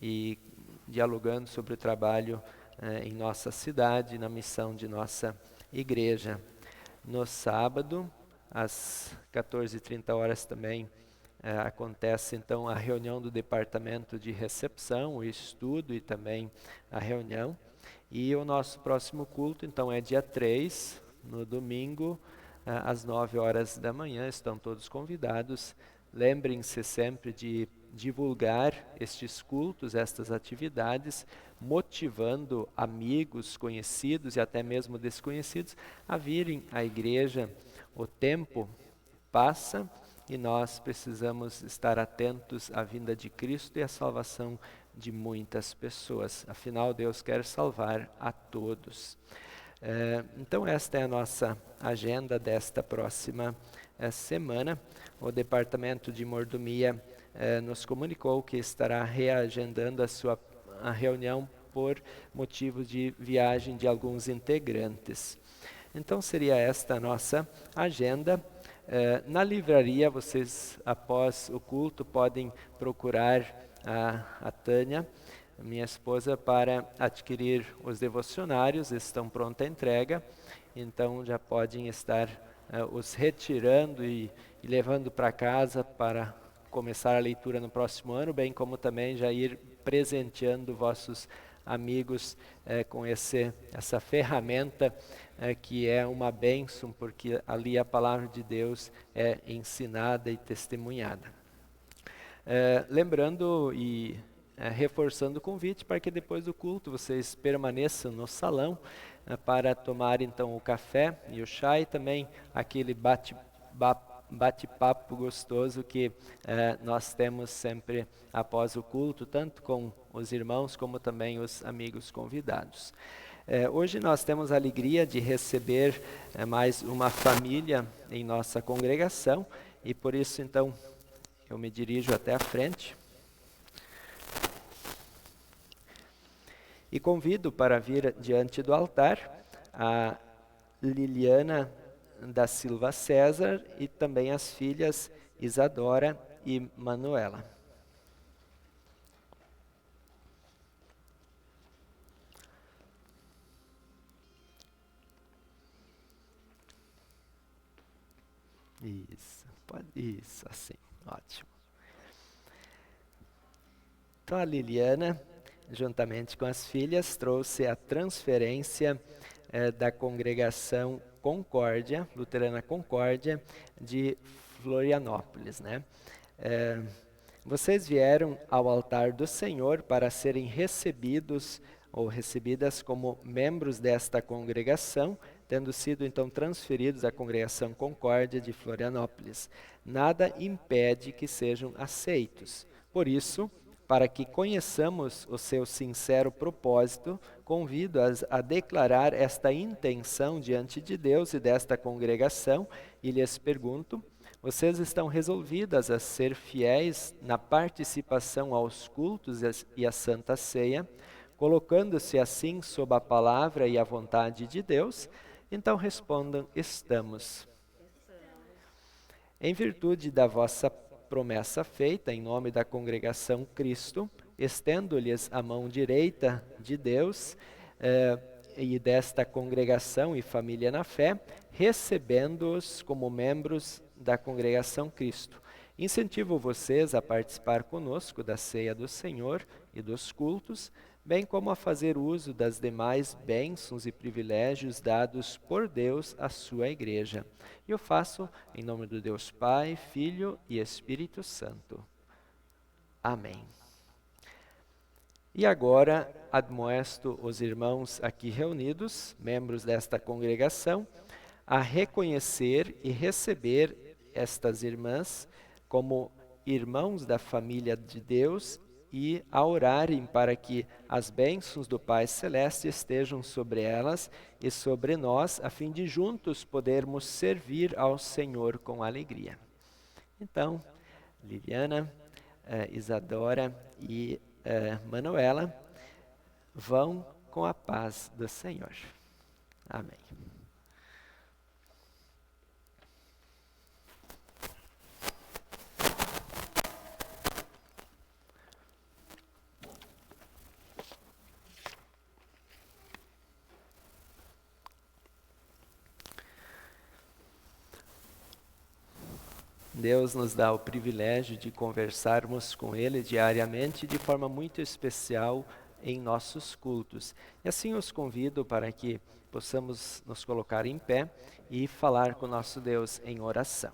S1: e dialogando sobre o trabalho em nossa cidade, na missão de nossa igreja. No sábado, às 14h30 também, acontece então a reunião do departamento de recepção, o estudo e também a reunião. E o nosso próximo culto, então, é dia 3, no domingo, às 9 horas da manhã. Estão todos convidados. Lembrem-se sempre de divulgar estes cultos, estas atividades, motivando amigos, conhecidos e até mesmo desconhecidos a virem à igreja. O tempo passa e nós precisamos estar atentos à vinda de Cristo e à salvação de muitas pessoas. Afinal, Deus quer salvar a todos. Então, esta é a nossa agenda desta próxima semana. O Departamento de Mordomia nos comunicou que estará reagendando a reunião por motivos de viagem de alguns integrantes. Então, seria esta a nossa agenda. Na livraria, vocês, após o culto, podem procurar a Tânia, minha esposa, para adquirir os devocionários. Estão pronta a entrega, então já podem estar os retirando e levando para casa para começar a leitura no próximo ano, bem como também já ir presenteando vossos amigos com essa ferramenta que é uma bênção, porque ali a palavra de Deus é ensinada e testemunhada. Lembrando e reforçando o convite para que depois do culto vocês permaneçam no salão para tomar então o café e o chá e também aquele bate-papo gostoso que nós temos sempre após o culto, tanto com os irmãos como também os amigos convidados. Hoje nós temos a alegria de receber mais uma família em nossa congregação e por isso então eu me dirijo até a frente e convido para vir diante do altar a Liliana da Silva César e também as filhas Isadora e Manuela. Isso, assim, ótimo. Então a Liliana, juntamente com as filhas, trouxe a transferência da congregação Concórdia, Luterana Concórdia, de Florianópolis, né? Vocês vieram ao altar do Senhor para serem recebidos ou recebidas como membros desta congregação, tendo sido então transferidos à congregação Concórdia de Florianópolis. Nada impede que sejam aceitos. Por isso, para que conheçamos o seu sincero propósito, convido-as a declarar esta intenção diante de Deus e desta congregação e lhes pergunto: vocês estão resolvidas a ser fiéis na participação aos cultos e à Santa Ceia, colocando-se assim sob a palavra e a vontade de Deus? Então respondam: estamos. Em virtude da vossa promessa feita em nome da congregação Cristo, estendo-lhes a mão direita de Deus, e desta congregação e família na fé, recebendo-os como membros da congregação Cristo. Incentivo vocês a participar conosco da ceia do Senhor e dos cultos, bem como a fazer uso das demais bênçãos e privilégios dados por Deus à sua igreja. E eu faço em nome do Deus Pai, Filho e Espírito Santo. Amém. E agora admoesto os irmãos aqui reunidos, membros desta congregação, a reconhecer e receber estas irmãs como irmãos da família de Deus e a orarem para que as bênçãos do Pai Celeste estejam sobre elas e sobre nós, a fim de juntos podermos servir ao Senhor com alegria. Então, Liliana, Isadora e Manuela, vão com a paz do Senhor. Amém. Deus nos dá o privilégio de conversarmos com Ele diariamente de forma muito especial em nossos cultos. E assim os convido para que possamos nos colocar em pé e falar com nosso Deus em oração.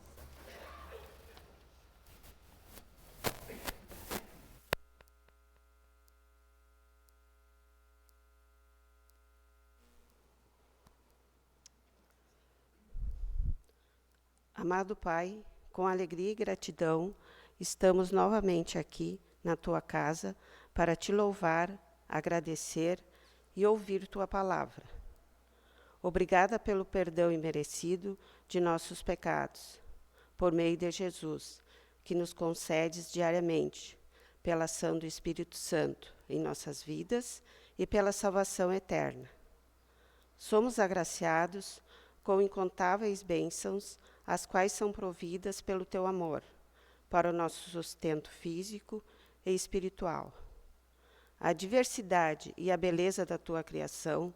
S5: Amado Pai, com alegria e gratidão, estamos novamente aqui na Tua casa para Te louvar, agradecer e ouvir Tua palavra. Obrigada pelo perdão imerecido de nossos pecados, por meio de Jesus, que nos concedes diariamente, pela ação do Espírito Santo em nossas vidas e pela salvação eterna. Somos agraciados com incontáveis bênçãos, as quais são providas pelo Teu amor, para o nosso sustento físico e espiritual. A diversidade e a beleza da Tua criação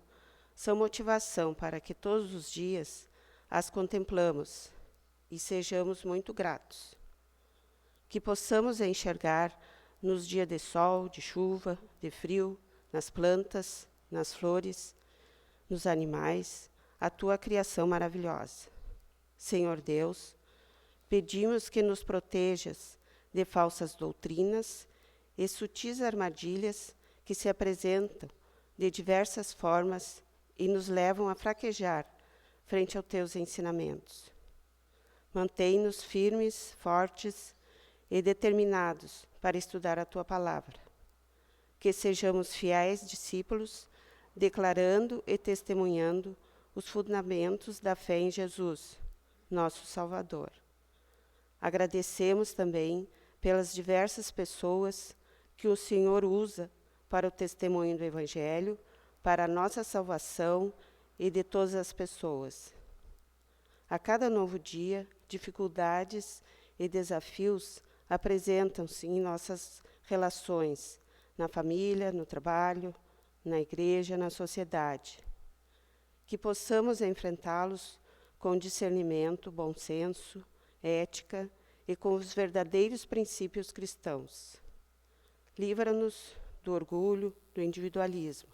S5: são motivação para que todos os dias as contemplamos e sejamos muito gratos. Que possamos enxergar nos dias de sol, de chuva, de frio, nas plantas, nas flores, nos animais, a Tua criação maravilhosa. Senhor Deus, pedimos que nos protejas de falsas doutrinas e sutis armadilhas que se apresentam de diversas formas e nos levam a fraquejar frente aos Teus ensinamentos. Mantém-nos firmes, fortes e determinados para estudar a Tua palavra. Que sejamos fiéis discípulos, declarando e testemunhando os fundamentos da fé em Jesus, nosso Salvador. Agradecemos também pelas diversas pessoas que o Senhor usa para o testemunho do Evangelho, para a nossa salvação e de todas as pessoas. A cada novo dia, dificuldades e desafios apresentam-se em nossas relações, na família, no trabalho, na igreja, na sociedade. Que possamos enfrentá-los com discernimento, bom senso, ética e com os verdadeiros princípios cristãos. Livra-nos do orgulho, do individualismo.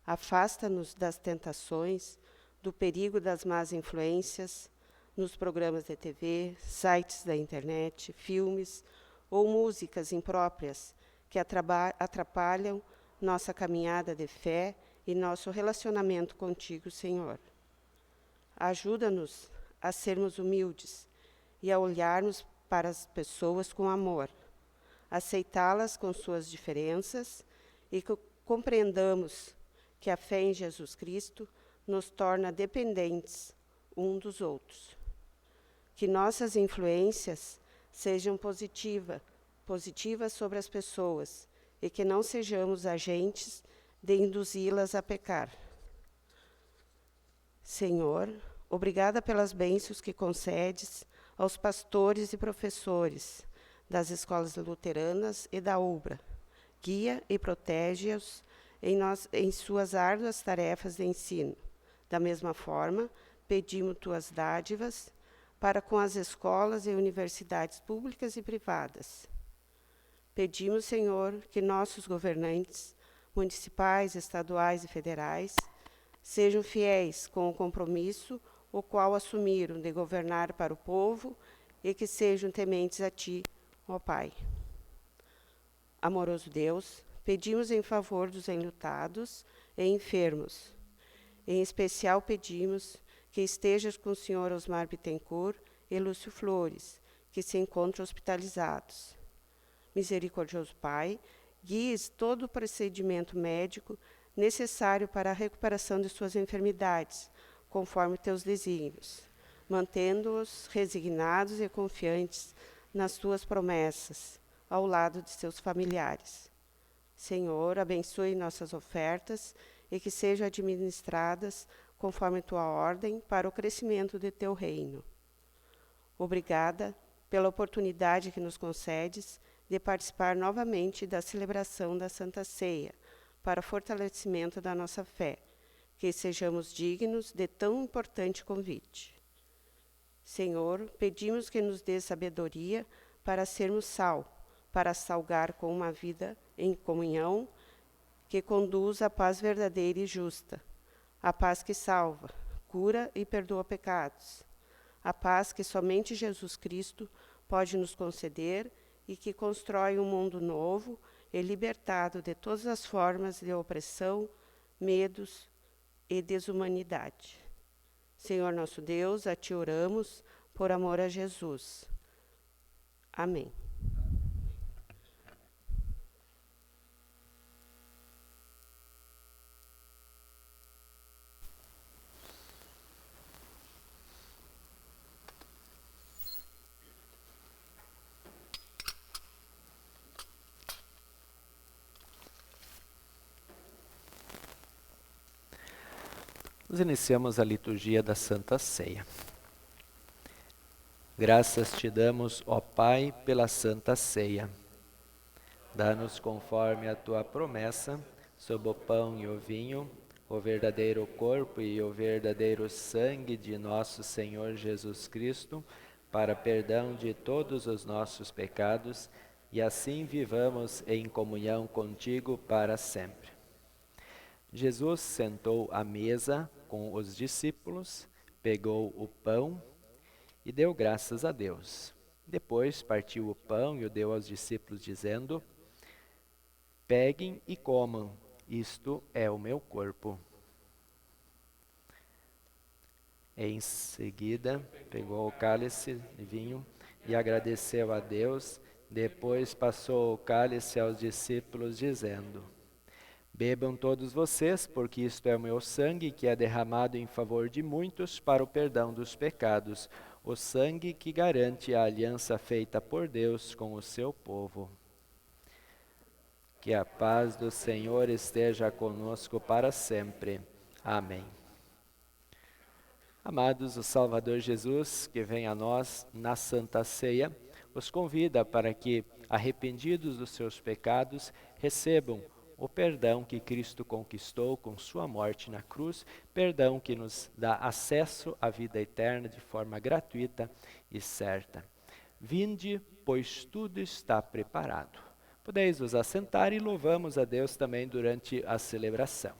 S5: Afasta-nos das tentações, do perigo das más influências nos programas de TV, sites da internet, filmes ou músicas impróprias que atrapalham nossa caminhada de fé e nosso relacionamento contigo, Senhor. Ajuda-nos a sermos humildes e a olharmos para as pessoas com amor, aceitá-las com suas diferenças e que compreendamos que a fé em Jesus Cristo nos torna dependentes um dos outros. Que nossas influências sejam positivas sobre as pessoas e que não sejamos agentes de induzi-las a pecar. Senhor, obrigada pelas bênçãos que concedes aos pastores e professores das escolas luteranas e da UBRA. Guia e protege-os em suas árduas tarefas de ensino. Da mesma forma, pedimos tuas dádivas para com as escolas e universidades públicas e privadas. Pedimos, Senhor, que nossos governantes, municipais, estaduais e federais, sejam fiéis com o compromisso o qual assumiram de governar para o povo e que sejam tementes a Ti, ó Pai. Amoroso Deus, pedimos em favor dos enlutados e enfermos. Em especial pedimos que estejas com o Sr. Osmar Bittencourt e Lúcio Flores, que se encontram hospitalizados. Misericordioso Pai, guies todo o procedimento médico necessário para a recuperação de suas enfermidades, conforme teus desígnios, mantendo-os resignados e confiantes nas tuas promessas, ao lado de seus familiares. Senhor, abençoe nossas ofertas e que sejam administradas conforme tua ordem para o crescimento de teu reino. Obrigada pela oportunidade que nos concedes de participar novamente da celebração da Santa Ceia, para fortalecimento da nossa fé, que sejamos dignos de tão importante convite. Senhor, pedimos que nos dê sabedoria para sermos sal, para salgar com uma vida em comunhão que conduz à paz verdadeira e justa, a paz que salva, cura e perdoa pecados, a paz que somente Jesus Cristo pode nos conceder e que constrói um mundo novo e libertado de todas as formas de opressão, medos e desumanidade. Senhor nosso Deus, a Ti oramos por amor a Jesus. Amém.
S1: Nós iniciamos a liturgia da Santa Ceia. Graças te damos, ó Pai, pela Santa Ceia. Dá-nos conforme a tua promessa, sob o pão e o vinho, o verdadeiro corpo e o verdadeiro sangue de nosso Senhor Jesus Cristo, para perdão de todos os nossos pecados, e assim vivamos em comunhão contigo para sempre. Jesus sentou à mesa com os discípulos, pegou o pão e deu graças a Deus. Depois partiu o pão e o deu aos discípulos, dizendo: peguem e comam, isto é o meu corpo. Em seguida, pegou o cálice de vinho e agradeceu a Deus. Depois passou o cálice aos discípulos, dizendo: bebam todos vocês, porque isto é o meu sangue que é derramado em favor de muitos para o perdão dos pecados, o sangue que garante a aliança feita por Deus com o seu povo. Que a paz do Senhor esteja conosco para sempre. Amém. Amados, o Salvador Jesus, que vem a nós na Santa Ceia, os convida para que, arrependidos dos seus pecados, recebam o perdão que Cristo conquistou com sua morte na cruz, perdão que nos dá acesso à vida eterna de forma gratuita e certa. Vinde, pois tudo está preparado. Podeis vos assentar e louvamos a Deus também durante a celebração.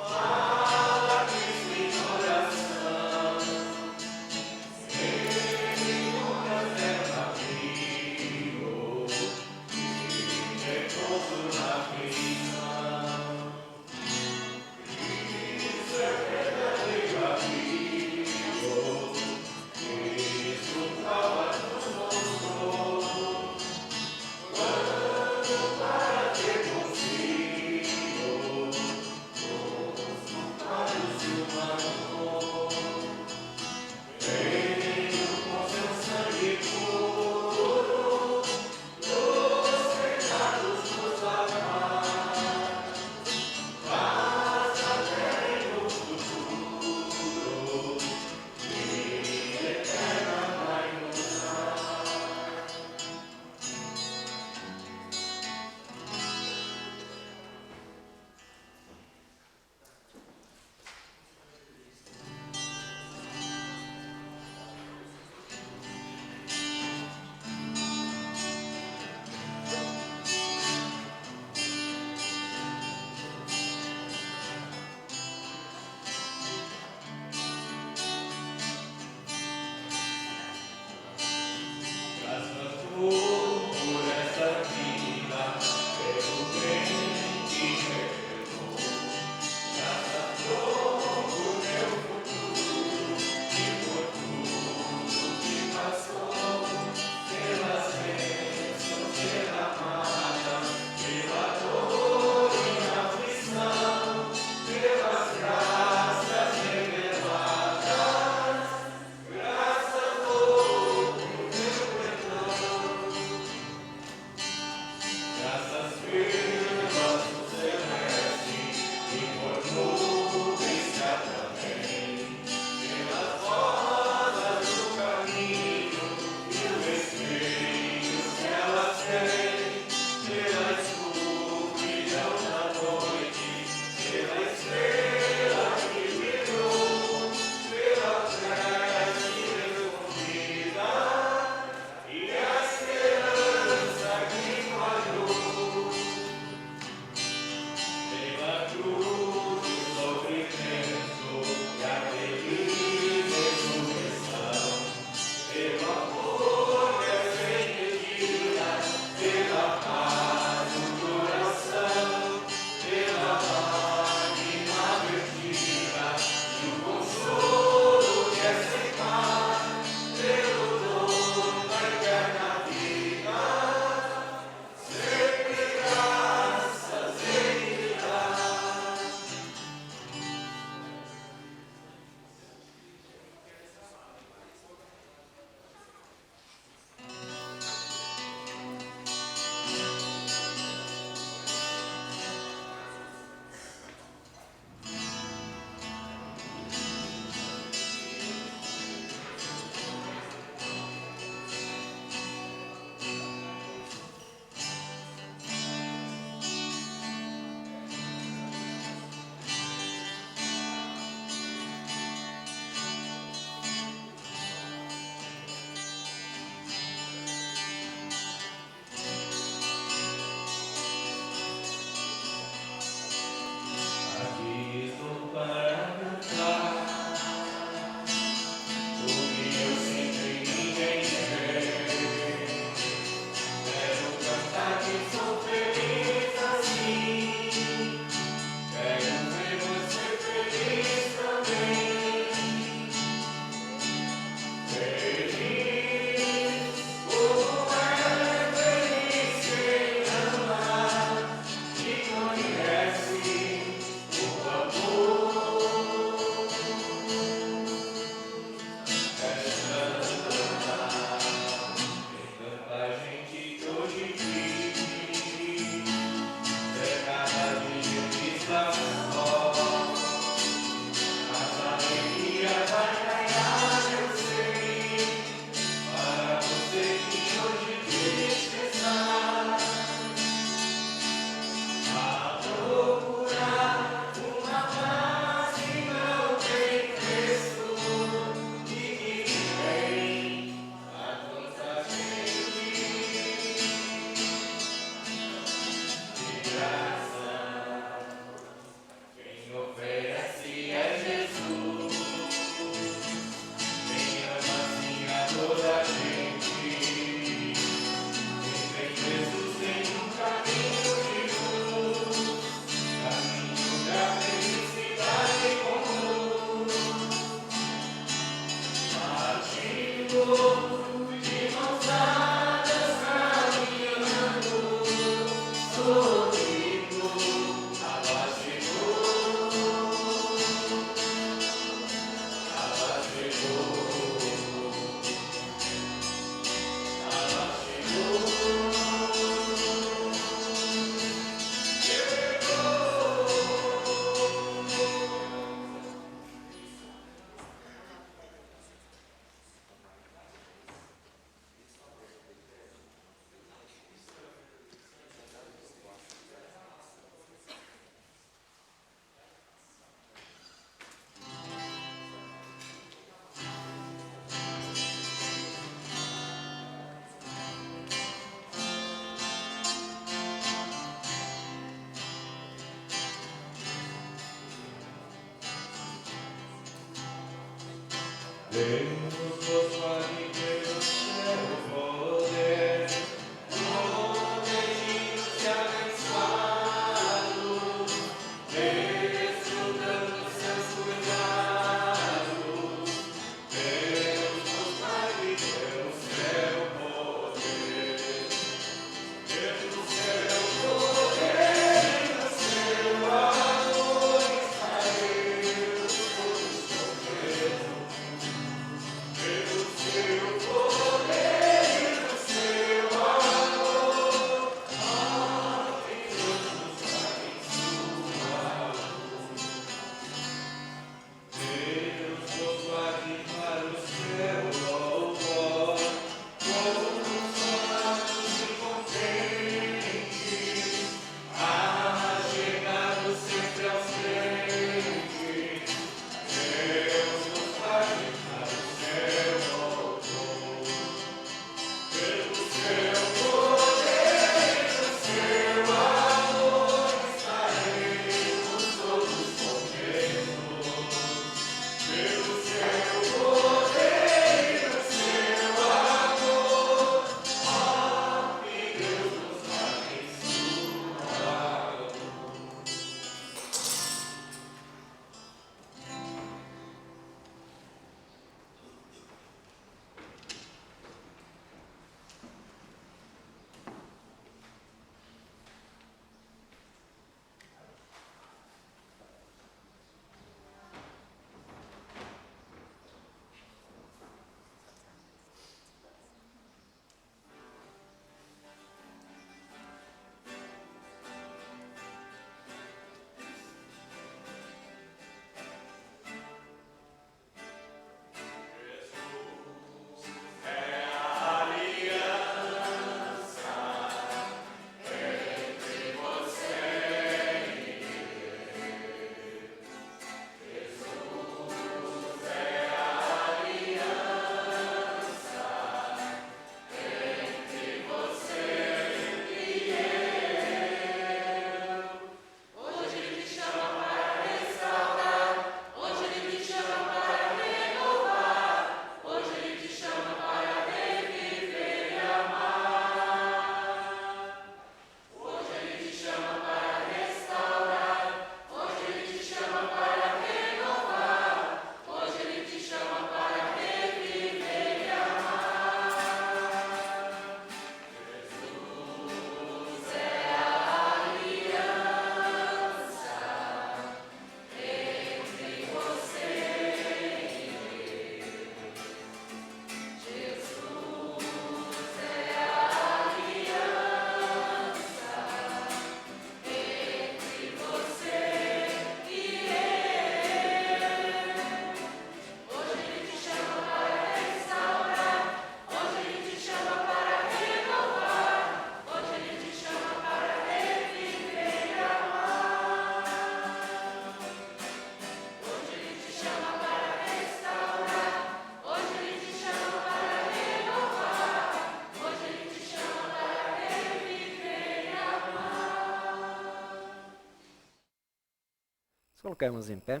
S1: Colocamos em pé.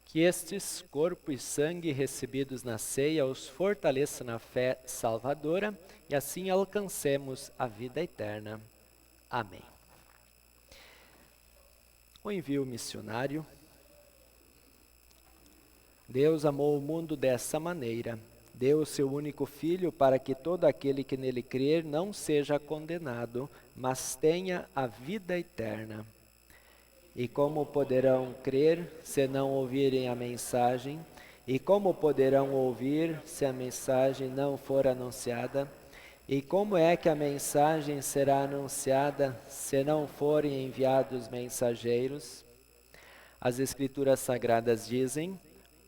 S1: Que estes corpo e sangue recebidos na ceia os fortaleça na fé salvadora e assim alcancemos a vida eterna. Amém. O envio missionário. Deus amou o mundo dessa maneira. Deu o seu único Filho para que todo aquele que nele crer não seja condenado, mas tenha a vida eterna. E como poderão crer se não ouvirem a mensagem? E como poderão ouvir se a mensagem não for anunciada? E como é que a mensagem será anunciada se não forem enviados mensageiros? As Escrituras Sagradas dizem: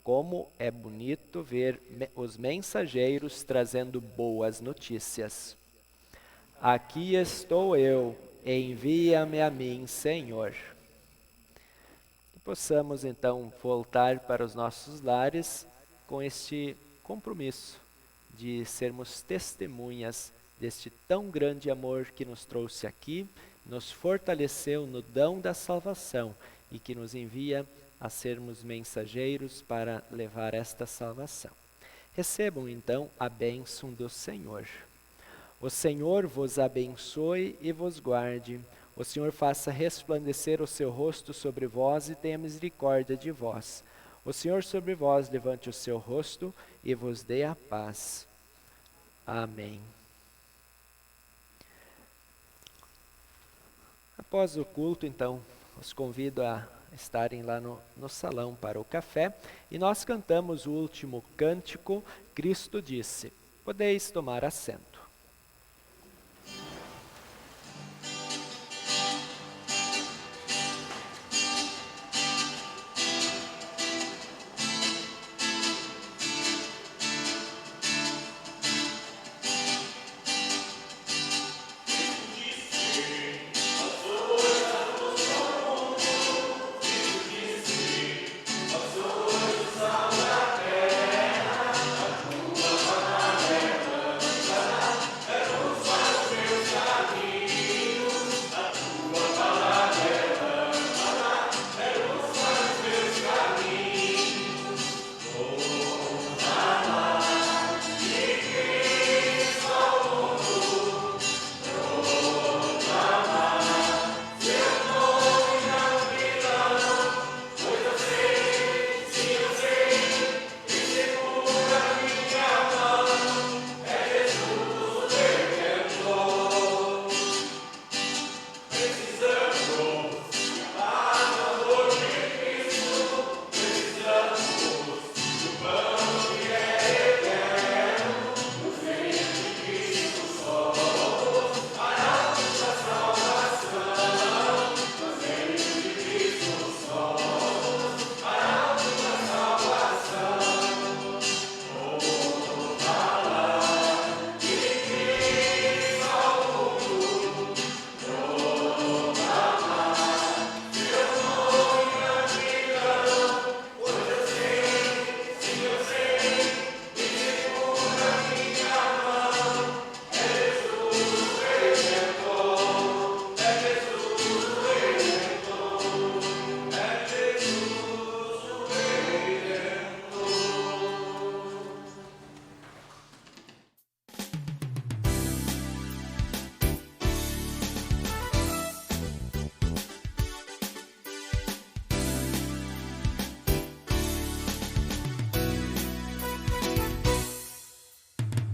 S1: como é bonito ver os mensageiros trazendo boas notícias. Aqui estou eu, envia-me a mim, Senhor. Possamos então voltar para os nossos lares com este compromisso de sermos testemunhas deste tão grande amor que nos trouxe aqui, nos fortaleceu no dom da salvação e que nos envia a sermos mensageiros para levar esta salvação. Recebam então a bênção do Senhor. O Senhor vos abençoe e vos guarde. O Senhor faça resplandecer o seu rosto sobre vós e tenha misericórdia de vós. O Senhor sobre vós levante o seu rosto e vos dê a paz. Amém. Após o culto, então, os convido a estarem lá no salão para o café. E nós cantamos o último cântico, Cristo disse. Podeis tomar assento.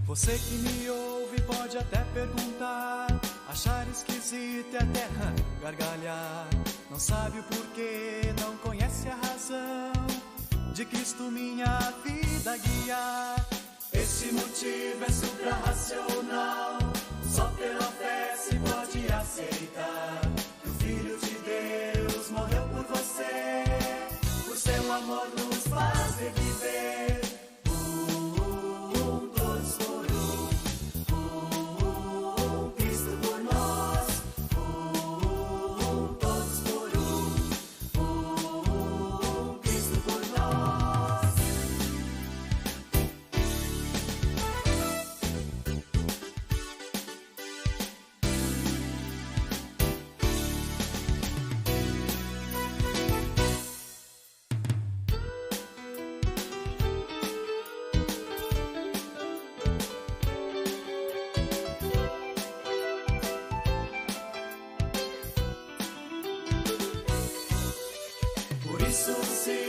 S6: Você que me ouve pode até perguntar, achar esquisito e até gargalhar. Não sabe o porquê, não conhece a razão de Cristo minha vida guiar. Esse motivo é supra-racional, só pela fé se pode aceitar que o Filho de Deus morreu por você, por seu amor nos faz reviver. Por isso se